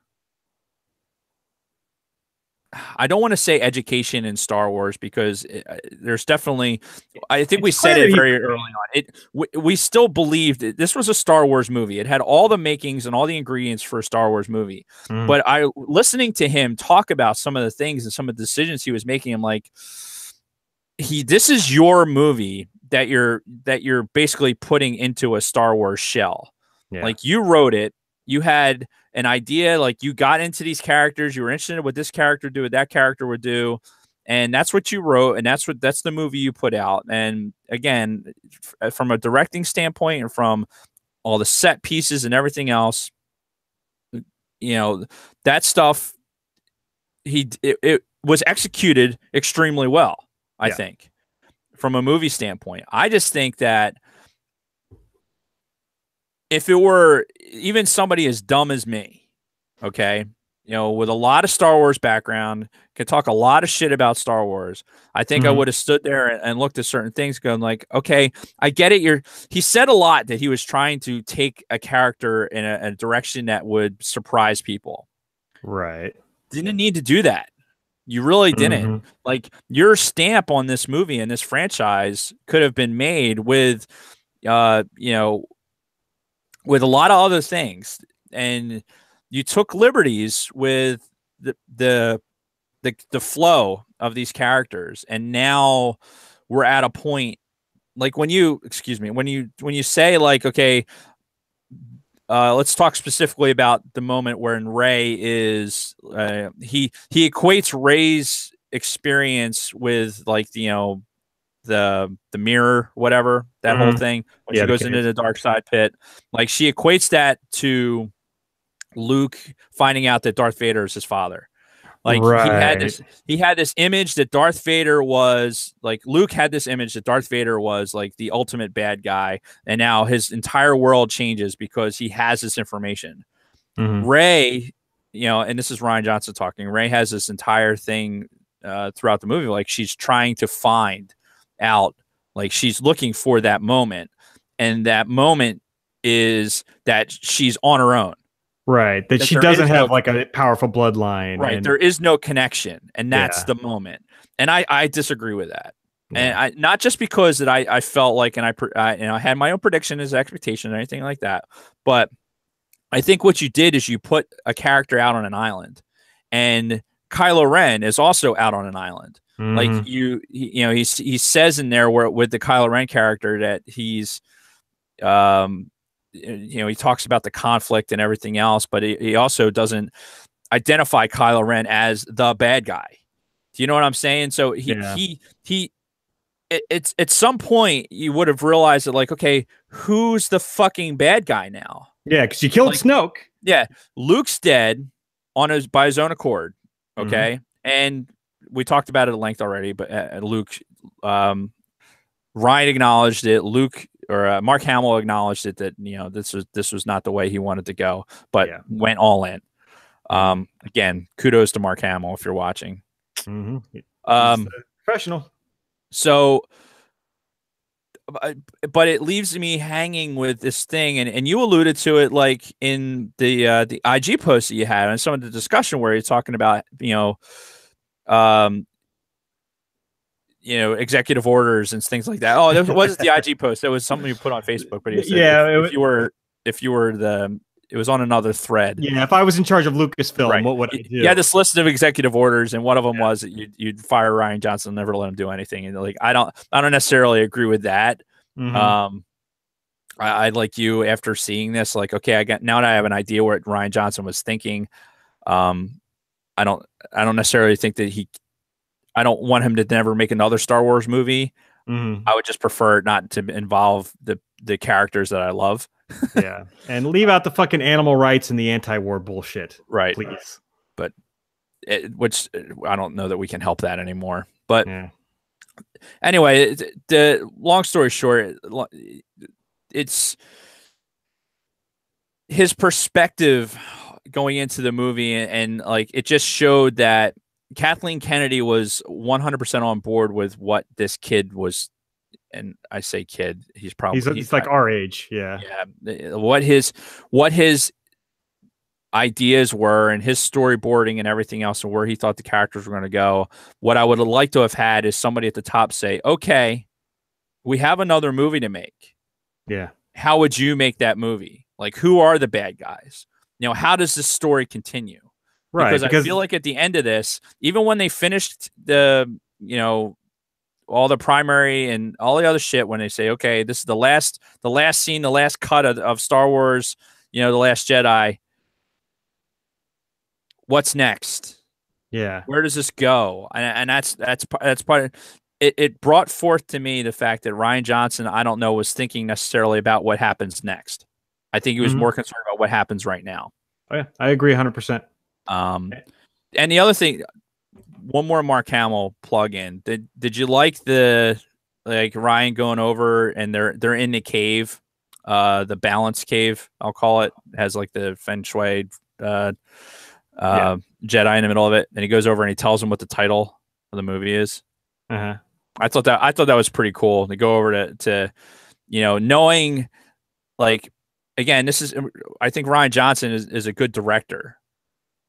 I don't want to say education in Star Wars because there's definitely, I think we said it very early on. We still believed this was a Star Wars movie. It had all the makings and all the ingredients for a Star Wars movie. But listening to him talk about some of the things and some of the decisions he was making, I'm like, this is your movie that you're basically putting into a Star Wars shell. Yeah. Like, you wrote it, you had an idea, like you got into these characters, you were interested in what this character do, what that character would do, and that's what you wrote, and that's the movie you put out. And again, from a directing standpoint and from all the set pieces and everything else, that stuff, it was executed extremely well, I think, from a movie standpoint. I just think that if it were even somebody as dumb as me, okay, with a lot of Star Wars background, could talk a lot of shit about Star Wars, I think I would have stood there and looked at certain things going like, okay, I get it. He said a lot that he was trying to take a character in a direction that would surprise people. Right. Didn't need to do that. You really didn't. Like, your stamp on this movie and this franchise could have been made with, with a lot of other things, and you took liberties with the flow of these characters, and now we're at a point, like when you say, like, okay, let's talk specifically about the moment wherein Rey is he equates Rey's experience with, like, the mirror, whatever, that whole thing, when she goes into the dark side pit, like, she equates that to Luke finding out that Darth Vader is his father. Like, he had this image that Darth Vader was, like, Luke had this image that Darth Vader was like the ultimate bad guy, and now his entire world changes because he has this information. Rey, and this is Rian Johnson talking, Rey has this entire thing throughout the movie, like, she's trying to find out, like, she's looking for that moment, and that moment is that she's on her own, right, that she doesn't have like a powerful bloodline, right, there is no connection, and that's the moment. And I disagree with that. And I, not just because that I felt like, and I had my own prediction as expectation or anything like that, but I think what you did is you put a character out on an island, and Kylo Ren is also out on an island. Like, he says in there where with the Kylo Ren character that he's, he talks about the conflict and everything else, but he also doesn't identify Kylo Ren as the bad guy. Do you know what I'm saying? So it's at some point you would have realized that, like, okay, who's the fucking bad guy now? Yeah, because you killed Snoke. Yeah, Luke's dead by his own accord. Okay, and we talked about it at length already, but Luke, Ryan acknowledged it. Luke, or Mark Hamill acknowledged it, that this was not the way he wanted to go, but went all in. Again, kudos to Mark Hamill if you're watching. Professional. So, but it leaves me hanging with this thing, and you alluded to it, like, in the IG post that you had and some of the discussion where you're talking about executive orders and things like that. Oh, that was the IG post. That was something you put on Facebook, but if you were it was on another thread. Yeah, if I was in charge of Lucasfilm, what would I do? Yeah, this list of executive orders, and one of them was that you'd fire Rian Johnson, and never let him do anything. And, like, I don't necessarily agree with that. I like you, after seeing this, like, okay, now that I have an idea what Rian Johnson was thinking. I don't necessarily think that I don't want him to never make another Star Wars movie. I would just prefer not to involve the characters that I love. Yeah, and leave out the fucking animal rights and the anti-war bullshit, right? Please. But which I don't know that we can help that anymore. But Anyway, the long story short, it's his perspective going into the movie, and like it just showed that Kathleen Kennedy was 100% on board with what this kid was. And I say kid, he's like our age. Yeah. What his ideas were and his storyboarding and everything else, and where he thought the characters were going to go. What I would have liked to have had is somebody at the top say, okay, we have another movie to make. Yeah. How would you make that movie? Like, who are the bad guys? You know, how does this story continue? Right. Because I feel like at the end of this, even when they finished the, you know, all the primary and all the other shit, when they say, okay, this is the last scene, the last cut of Star Wars, you know, The Last Jedi. What's next? Yeah. Where does this go? And that's part of it. It brought forth to me the fact that Rian Johnson, I don't know, was thinking necessarily about what happens next. I think he was more concerned about what happens right now. Oh, yeah, I agree 100%. And the other thing, one more Mark Hamill plug in. Did you like the Ryan going over and they're in the cave, the balance cave, I'll call it. It has like the feng shui Jedi in the middle of it, and he goes over and he tells him what the title of the movie is. I thought that was pretty cool to go over to you know, knowing, like, again, I think Rian Johnson is a good director,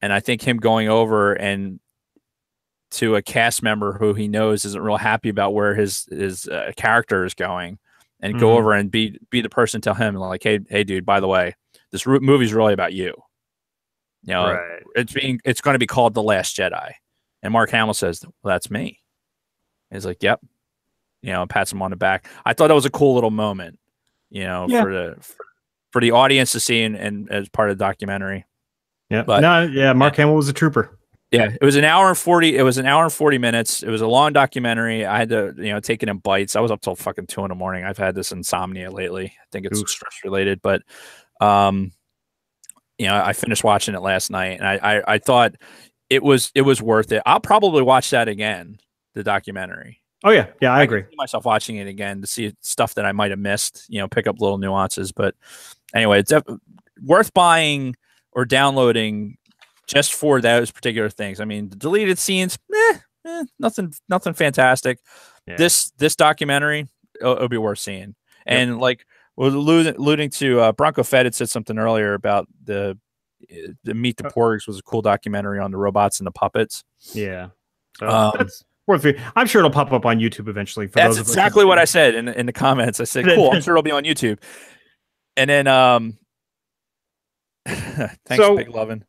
and I think him going over and to a cast member who he knows isn't real happy about where his character is going, and go over and be the person, tell him like, hey dude, by the way, this movie's really about you. You know, right. It's going to be called The Last Jedi. And Mark Hamill says, well, that's me. And he's like, yep. You know, pats him on the back. I thought that was a cool little moment, you know, for the audience to see and as part of the documentary. Yeah. But Mark Hamill was a trooper. Yeah, it was an hour and 40 minutes. It was a long documentary. I had to, you know, take it in bites. I was up till fucking 2 a.m. I've had this insomnia lately. I think it's stress related, but you know, I finished watching it last night, and I thought it was worth it. I'll probably watch that again, the documentary. Oh yeah, I agree. I see myself watching it again to see stuff that I might have missed. You know, pick up little nuances. But anyway, it's worth buying or downloading just for those particular things. I mean, the deleted scenes, nothing fantastic. Yeah. This documentary, it'll be worth seeing. And like, we're alluding to Bronco Fett had said something earlier about the Meet the Porgs was a cool documentary on the robots and the puppets. Yeah, so that's worth it. I'm sure it'll pop up on YouTube eventually. That's exactly what I said in the comments. I said, cool, I'm sure it'll be on YouTube. And then thanks, Big Lovin'.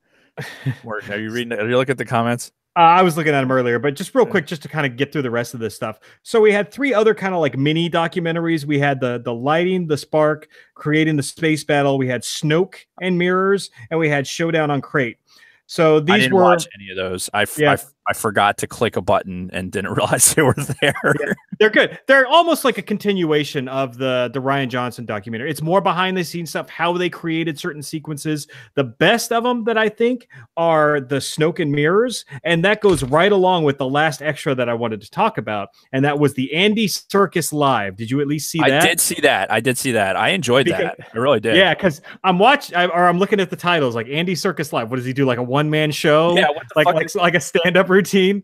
Are you looking at the comments? I was looking at them earlier, but just real quick, just to kind of get through the rest of this stuff. So we had 3 other kind of like mini documentaries. We had the lighting, the spark, creating the space battle. We had Snoke and Mirrors, and we had Showdown on Crate. So these I didn't watch any of those. I forgot to click a button and didn't realize they were there. Yeah, they're good. They're almost like a continuation of the Rian Johnson documentary. It's more behind the scenes stuff, how they created certain sequences. The best of them that I think are the Snoke and Mirrors, and that goes right along with the last extra that I wanted to talk about, and that was the Andy Serkis Live. Did you at least see that? I did see that. I enjoyed that. I really did. Yeah, because I'm looking at the titles, like Andy Serkis Live. What does he do? Like a one-man show? Yeah, like a stand-up routine.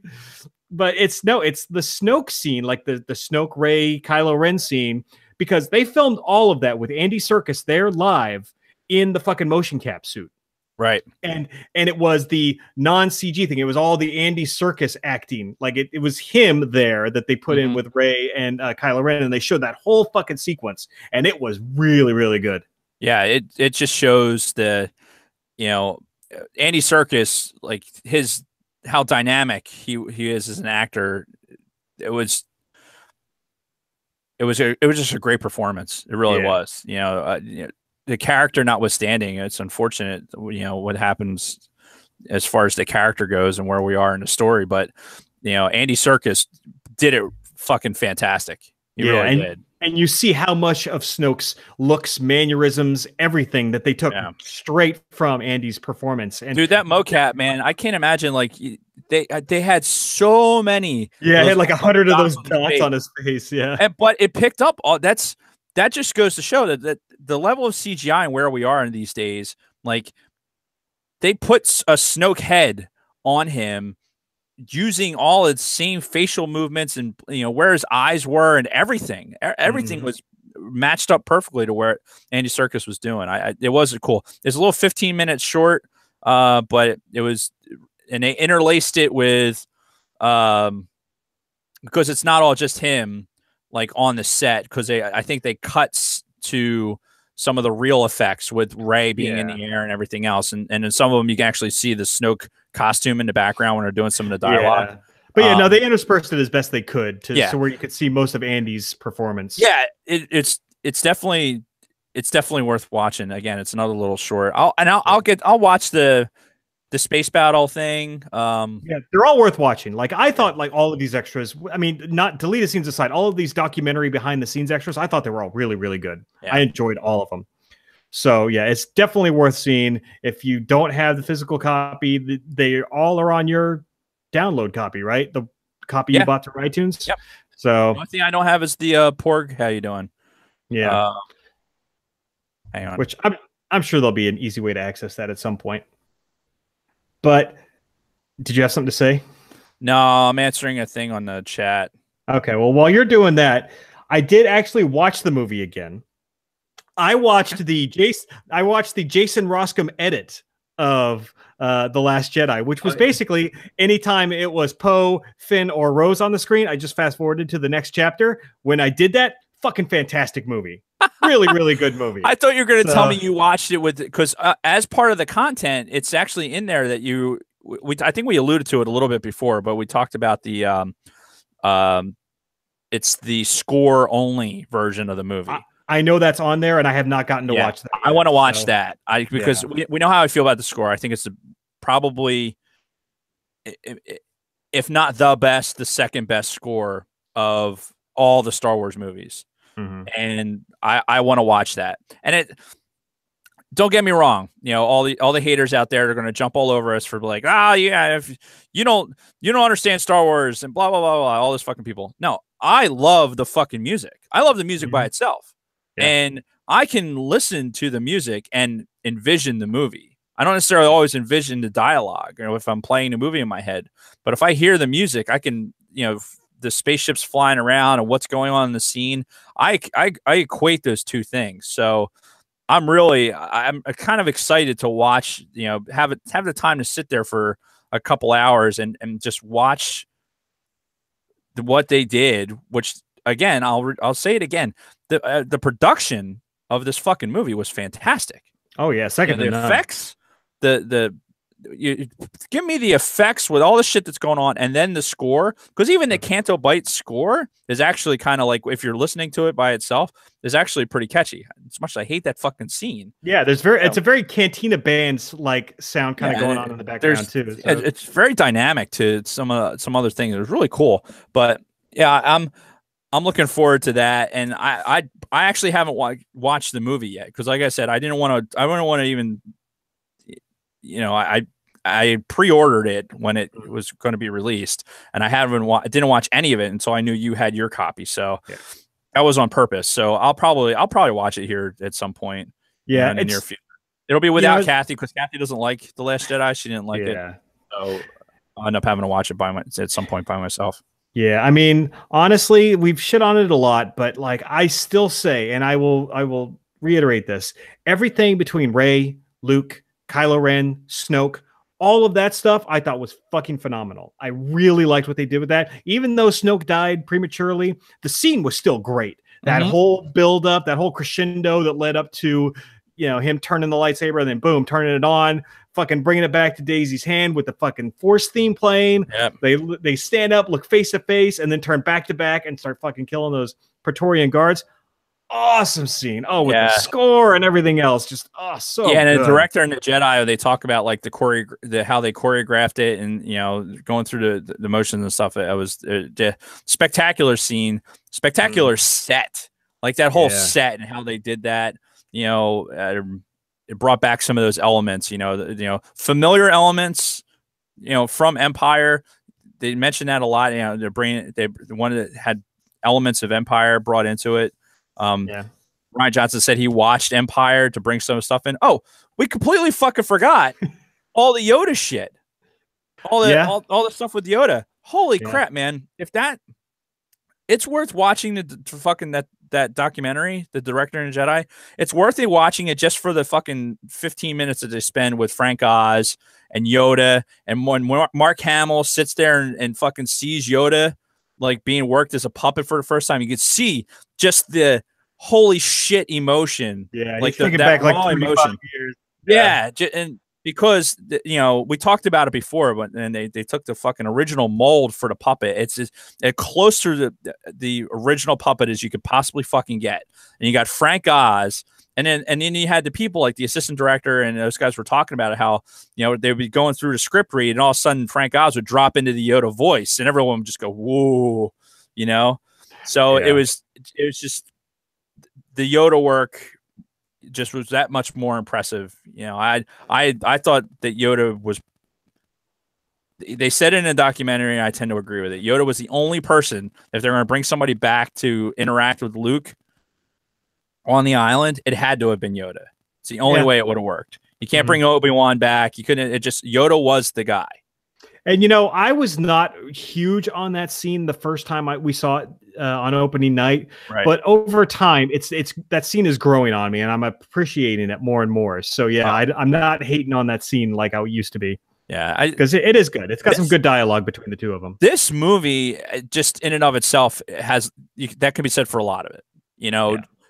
But it's the Snoke scene, like the Snoke Rey Kylo Ren scene, because they filmed all of that with Andy Serkis there live in the fucking motion cap suit. Right. And it was the non-CG thing. It was all the Andy Serkis acting. Like it was him there that they put in with Rey and Kylo Ren, and they showed that whole fucking sequence, and it was really, really good. Yeah, it just shows the, you know, Andy Serkis, like how dynamic he is as an actor. It was just a great performance. It really was. You know, the character notwithstanding, it's unfortunate, you know, what happens as far as the character goes and where we are in the story. But, you know, Andy Serkis did it fucking fantastic. He really did. And you see how much of Snoke's looks, mannerisms, everything that they took straight from Andy's performance. And dude, that mocap, man, I can't imagine, like, they had so many. Yeah, he had like 100 of those on dots on his face. Yeah, but it picked up all that just goes to show that the level of CGI and where we are in these days, like they put a Snoke head on him using all its same facial movements and where his eyes were and everything. Everything was matched up perfectly to where Andy Serkis was doing. It was cool. It's a little 15 minutes short, but it was, and they interlaced it with because it's not all just him like on the set, because I think they cut to some of the real effects with Rey being in the air and everything else, and in some of them you can actually see the Snoke costume in the background when they're doing some of the dialogue. Yeah. But yeah, no, they interspersed it as best they could so where you could see most of Andy's performance. Yeah, it's definitely worth watching. Again, it's another little short. I'll watch the space battle thing. Yeah, they're all worth watching. Like I thought, like all of these extras. I mean, not deleted scenes aside, all of these documentary behind the scenes extras, I thought they were all really, really good. Yeah. I enjoyed all of them. So yeah, it's definitely worth seeing. If you don't have the physical copy, they all are on your download copy, right? The copy you bought through iTunes. Yep. So the only thing I don't have is the Porg. How you doing? Yeah. Hang on. Which I'm sure there'll be an easy way to access that at some point. But did you have something to say? No, I'm answering a thing on the chat. Okay, well, while you're doing that, I did actually watch the movie again. I watched the Jason Roskam edit of The Last Jedi, which was basically anytime it was Poe, Finn, or Rose on the screen, I just fast forwarded to the next chapter. When I did that, fucking fantastic movie. Really, really good movie. I thought you were going to tell me you watched it with, because as part of the content, it's actually in there that I think we alluded to it a little bit before, but we talked about the it's the score only version of the movie. I know that's on there, and I have not gotten to watch that yet. I want to watch that because we know how I feel about the score. I think it's probably, if not the best, the second best score of all the Star Wars movies. And I want to watch that. And don't get me wrong, all the haters out there are going to jump all over us for like, if you don't understand Star Wars and blah blah blah blah, all those fucking people. No, I love the fucking music. I love the music by itself. Yeah. And I can listen to the music and envision the movie. I don't necessarily always envision the dialogue, if I'm playing a movie in my head. But if I hear the music, I can, the spaceships flying around and what's going on in the scene. I equate those two things. So I'm kind of excited to watch, have the time to sit there for a couple hours and just watch what they did, which again, I'll say it again. The production of this fucking movie was fantastic. Oh yeah. Second to none. Effects, you give me the effects with all the shit that's going on, and then the score, because even the Canto Bight score is actually kind of like, if you're listening to it by itself, is actually pretty catchy. As much as I hate that fucking scene. Yeah, it's a very Cantina Bands like sound kind of going on in the background too. So. It's very dynamic to some other things. It was really cool, but yeah, I'm looking forward to that, and I actually haven't watched the movie yet, because like I said, I didn't want to even. I pre-ordered it when it was going to be released, and I didn't watch any of it until I knew you had your copy. So that was on purpose. So I'll probably watch it here at some point. Yeah, in the near future. It'll be without Kathy, because Kathy doesn't like The Last Jedi. She didn't like it. So I'll end up having to watch it at some point by myself. Yeah, I mean, honestly, we've shit on it a lot, but like I still say, and I will reiterate this: everything between Rey, Luke, Kylo Ren, Snoke, all of that stuff I thought was fucking phenomenal. I really liked what they did with that. Even though Snoke died prematurely, the scene was still great. That whole build up, that whole crescendo that led up to, him turning the lightsaber and then boom, turning it on, fucking bringing it back to Daisy's hand with the fucking Force theme playing. Yep. They stand up, look face to face, and then turn back to back and start fucking killing those Praetorian guards. Awesome scene. Oh, with the score and everything else, just so and good. The director and the Jedi, they talk about like how they choreographed it, and going through the motions and stuff. It was the spectacular scene, spectacular set, like that whole set and how they did that. It brought back some of those elements, familiar elements from Empire. They mentioned that a lot. They wanted that had elements of Empire brought into it. Yeah. Ryan Johnson said he watched Empire to bring some stuff in. Oh, we completely fucking forgot all the Yoda shit. All the stuff with Yoda. Holy crap, man. It's worth watching the fucking that documentary, The Director and the Jedi. It's worth it watching it just for the fucking 15 minutes that they spend with Frank Oz and Yoda. And when Mark Hamill sits there and fucking sees Yoda like being worked as a puppet for the first time, you can see just the holy shit emotion. Yeah, like that back like emotion. Years. Yeah, and because we talked about it before, but then they took the fucking original mold for the puppet. It's as close to the original puppet as you could possibly fucking get. And you got Frank Oz, and then you had the people like the assistant director and those guys were talking about it, how they would be going through the script read, and all of a sudden Frank Oz would drop into the Yoda voice, and everyone would just go whoa, So it was just the Yoda work. Just was that much more impressive. I thought that Yoda was. They said it in a documentary, and I tend to agree with it. Yoda was the only person, if they're going to bring somebody back to interact with Luke on the island, it had to have been Yoda. It's the only way it would have worked. You can't bring Obi-Wan back. You couldn't. Yoda was the guy. And I was not huge on that scene the first time we saw it on opening night, but over time, it's that scene is growing on me, and I'm appreciating it more and more. So yeah, I'm not hating on that scene like I used to be. Yeah, because it is good. It's got some good dialogue between the two of them. This movie, just in and of itself, that can be said for a lot of it.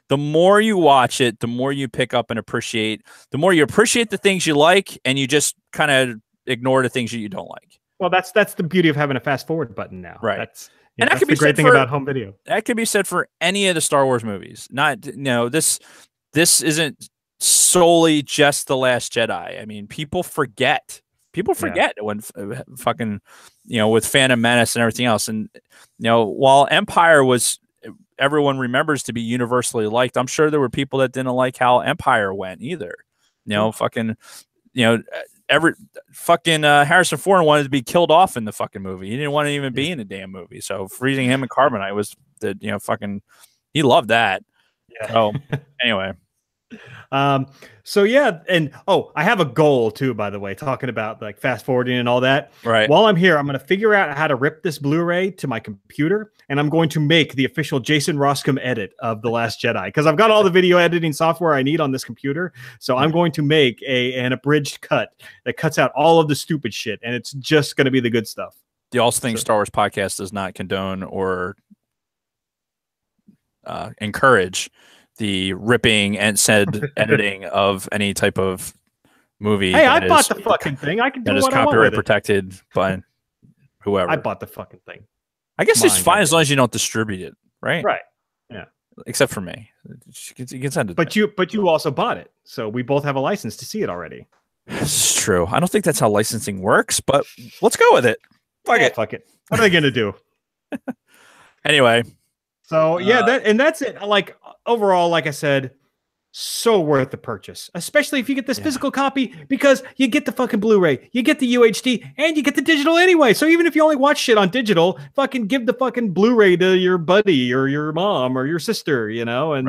The more you watch it, the more you pick up and appreciate. The more you appreciate the things you like, and you just kind of ignore the things that you don't like. Well, that's the beauty of having a fast forward button now. Right. That's the great thing about home video. That could be said for any of the Star Wars movies. This isn't solely just The Last Jedi. I mean, people forget. When fucking, with Phantom Menace and everything else. And, while Empire was, everyone remembers to be universally liked, I'm sure there were people that didn't like how Empire went either. Harrison Ford wanted to be killed off in the fucking movie. He didn't want to even be in the damn movie. So freezing him in carbonite was he loved that. Yeah. So anyway. So yeah, and I have a goal too, by the way, talking about like fast forwarding and all that. Right. While I'm here, I'm going to figure out how to rip this Blu-ray to my computer, and I'm going to make the official Jason Roscom edit of The Last Jedi, because I've got all the video editing software I need on this computer. So I'm going to make an abridged cut that cuts out all of the stupid shit, and it's just going to be the good stuff. The All Things Star Wars podcast does not condone or encourage the ripping and said editing of any type of movie. Hey, I bought the fucking thing. I can do what I want. Copyright protected by whoever. I bought the fucking thing. I guess it's fine as long as you don't distribute it, right? Right. Yeah. Except for me, you can send it. But you also bought it, so we both have a license to see it already. It's true. I don't think that's how licensing works, but let's go with it. Fuck it. What are they gonna do? Anyway. So yeah, that's it. Like overall, like I said, so worth the purchase, especially if you get this physical copy, because you get the fucking Blu-ray, you get the UHD, and you get the digital anyway. So even if you only watch shit on digital, fucking give the fucking Blu-ray to your buddy or your mom or your sister, and I'll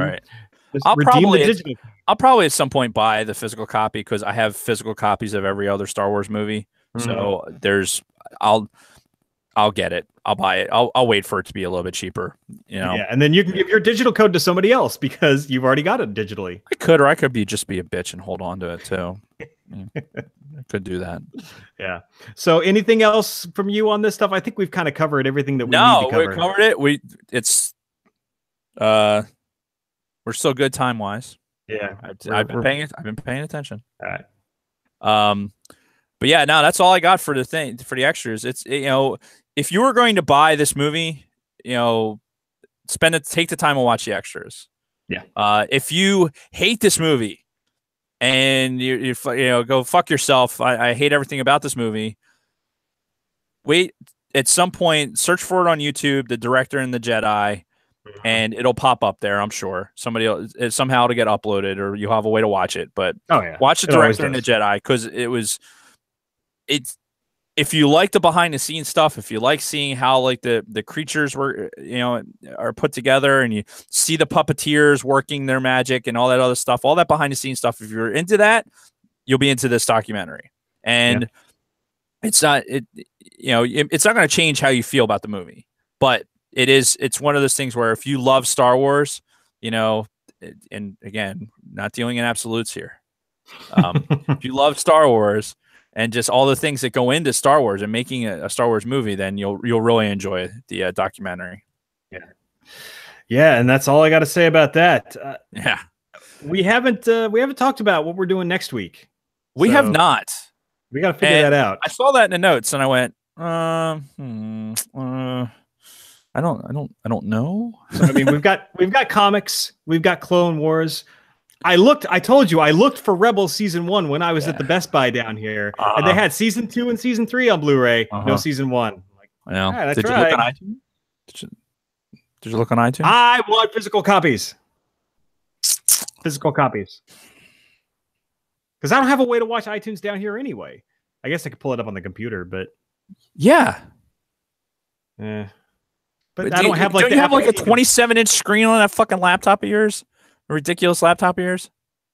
probably at some point buy the physical copy, because I have physical copies of every other Star Wars movie. So I'll get it. I'll buy it. I'll wait for it to be a little bit cheaper, Yeah, and then you can give your digital code to somebody else because you've already got it digitally. I could just be a bitch and hold on to it too. I could do that. Yeah. So anything else from you on this stuff? I think we've kind of covered everything that we need to cover. We covered it. We're still good time wise. Yeah. I've been paying attention. All right. But yeah, no, that's all I got for the extras. It's, if you were going to buy this movie, take the time and watch the extras. Yeah. If you hate this movie and you go fuck yourself, I hate everything about this movie. Wait, at some point, search for it on YouTube, The Director and the Jedi, and it'll pop up there. I'm sure somebody else, somehow it'll get uploaded, or you'll have a way to watch it. But watch The Director and the Jedi, because if you like the behind the scenes stuff, if you like seeing how like the creatures were, are put together, and you see the puppeteers working their magic and all that other stuff, all that behind the scenes stuff, if you're into that, you'll be into this documentary. And it's not it's not going to change how you feel about the movie, but it's one of those things where if you love Star Wars, and again, not dealing in absolutes here. If you love Star Wars and just all the things that go into Star Wars and making a Star Wars movie, then you'll really enjoy the documentary. Yeah, and that's all I got to say about that. We haven't talked about what we're doing next week. We have not. We got to figure that out. I saw that in the notes, and I went, I don't know. So, I mean, we've got comics, we've got Clone Wars. I told you I looked for Rebels season 1 when I was at the Best Buy down here, and they had season 2 and season 3 on Blu-ray. No season 1. I'm like, all right, did you look on iTunes? Did you look on iTunes? I want physical copies. Physical copies. Because I don't have a way to watch iTunes down here anyway. I guess I could pull it up on the computer, but yeah. But I don't have like you have like a 27-inch screen on that fucking laptop of yours? A ridiculous laptop of yours?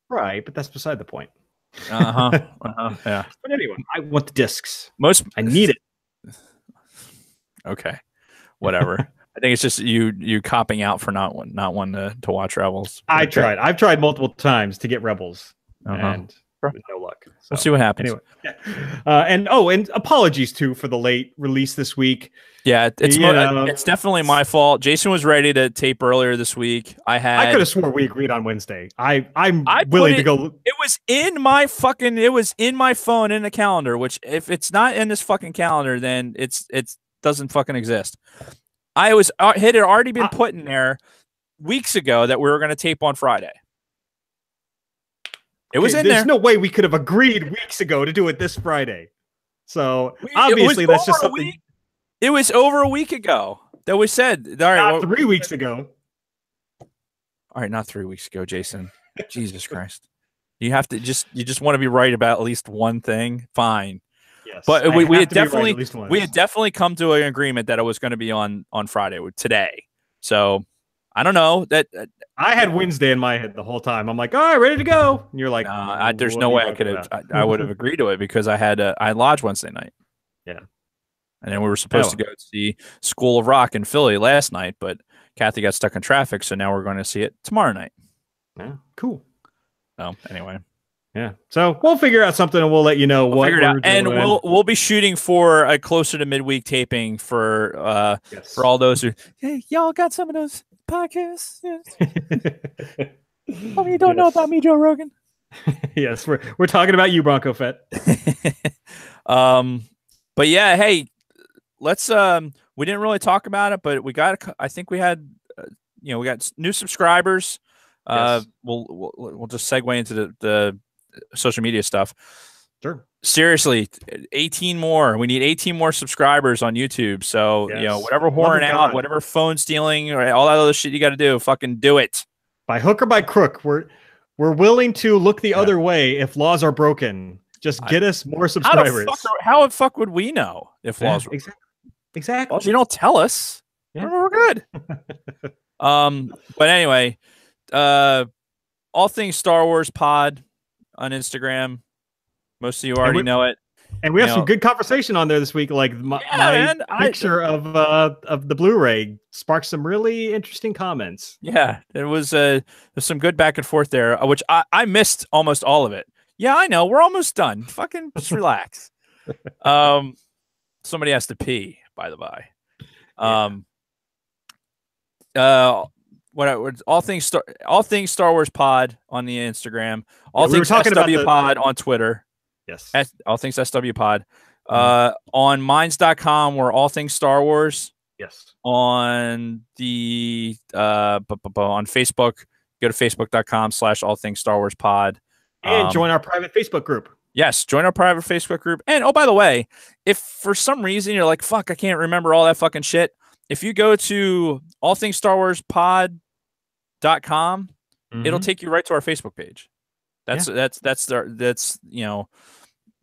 Right, but that's beside the point. Yeah. But anyway, I want the discs. I need it. Okay. Whatever. I think it's just you copping out for not wanting to watch Rebels. I've tried multiple times to get Rebels, and with no luck. So, we'll see what happens. Anyway, and apologies too for the late release this week. Yeah, it's definitely my fault. Jason was ready to tape earlier this week. I could have swore we agreed on Wednesday. I'm willing to go. It was in my phone in the calendar. Which if it's not in this fucking calendar, then it doesn't fucking exist. It had already been put in there weeks ago that we were going to tape on Friday. It was in there. There's no way we could have agreed weeks ago to do it this Friday. So obviously that's just something. It was over a week ago that we said. All right, 3 weeks ago. All right, not 3 weeks ago, Jason. Jesus Christ. You just want to be right about at least one thing. Fine. Yes, but we had definitely come to an agreement that it was going to be on Friday today. So I don't know that I had Wednesday in my head the whole time. I'm like, all right, ready to go. And you're like, there's no way I would have agreed to it because I lodged Wednesday night. Yeah. And then we were supposed to go see School of Rock in Philly last night, but Kathy got stuck in traffic, so now we're going to see it tomorrow night. Yeah, cool. So anyway. Yeah. So we'll figure out something and we'll let you know what we're doing. And we'll be shooting for a closer to midweek taping for all those who y'all got some of those podcasts. Yes. You don't know about me, Joe Rogan. Yes, we're talking about you, Bronco Fett. But yeah, hey, let's we didn't really talk about it, but we got I think we had we got new subscribers. Yes. We'll just segue into the social media stuff. Sure. Seriously, 18 more. We need 18 more subscribers on YouTube. So, whatever whoring out, whatever phone stealing, or all that other shit you got to do, fucking do it. By hook or by crook, we're willing to look the other way if laws are broken. Just get us more subscribers. How the fuck would we know if laws were exactly? Well, you don't tell us. Yeah. We're good. But anyway, all things Star Wars pod on Instagram. Most of you already know it. And we have some good conversation on there this week. Like my picture of the Blu-ray sparked some really interesting comments. Yeah, there was there's some good back and forth there, which I missed almost all of it. Yeah, I know. We're almost done. Fucking just relax. Somebody has to pee, by the by. All things Star Wars pod on the Instagram. All things SW pod on Twitter. Yes. All things SW pod. On minds.com, we're all things Star Wars. Yes. On the on Facebook, go to facebook.com/all things Star Wars pod. And join our private Facebook group. Yes, join our private Facebook group. And oh, by the way, if for some reason you're like, fuck, I can't remember all that fucking shit. If you go to allthingsstarwarspod.com, it'll take you right to our Facebook page. That's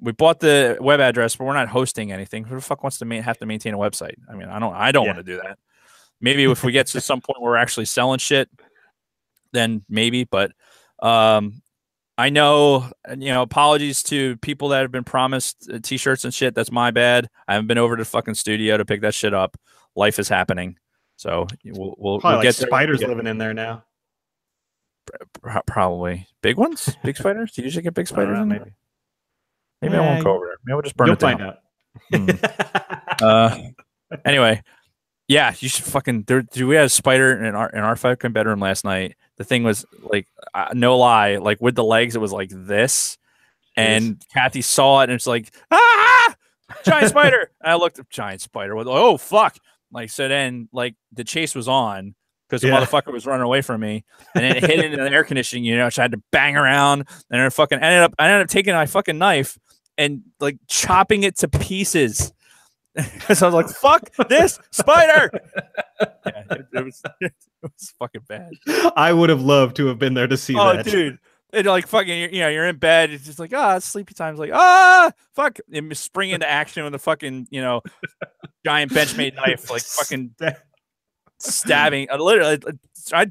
we bought the web address, but we're not hosting anything. Who the fuck wants to have to maintain a website? I mean, I don't want to do that. Maybe if we get to some point where we're actually selling shit, then maybe. But I know, apologies to people that have been promised t-shirts and shit. That's my bad. I haven't been over to the fucking studio to pick that shit up. Life is happening. So we'll like get spiders living in there now. Probably big ones, big spiders. Do you usually get big spiders in there? Maybe yeah, I won't go over there. Maybe we'll just burn it down. You'll find out. Anyway, yeah, you should fucking. We had a spider in our fucking bedroom last night. The thing was like, no lie, like with the legs, it was like this, and Kathy saw it and it's like, giant spider. And I looked at giant spider. Oh fuck! Like so, then like the chase was on. Because the motherfucker was running away from me, and then it hit into the air conditioning unit. So I had to bang around, and I ended up taking my fucking knife and like chopping it to pieces. Because I was like, "Fuck this spider!" Yeah, it was fucking bad. I would have loved to have been there to see that. Oh, dude, it like fucking, you're in bed. It's just like, it's sleepy time. It's like, fuck, and spring into action with a fucking, giant Benchmade knife, like fucking. Stabbing, literally, I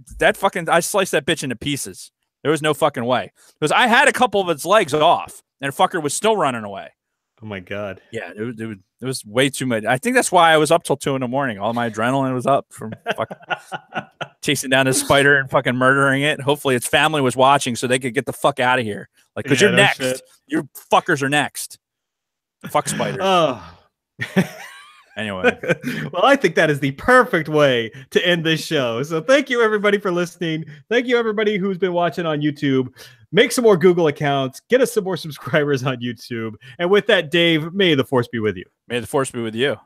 sliced that bitch into pieces. There was no fucking way, because I had a couple of its legs off, and the fucker was still running away. Oh my god! Yeah, it was way too much. I think that's why I was up till 2 a.m. All my adrenaline was up from fucking chasing down this spider and fucking murdering it. Hopefully, its family was watching so they could get the fuck out of here. Like, because you're next. Shit. You fuckers are next. Fuck spiders. Oh. Anyway. Well, I think that is the perfect way to end this show. So thank you, everybody, for listening. Thank you, everybody who's been watching on YouTube. Make some more Google accounts. Get us some more subscribers on YouTube. And with that, Dave, may the force be with you. May the force be with you.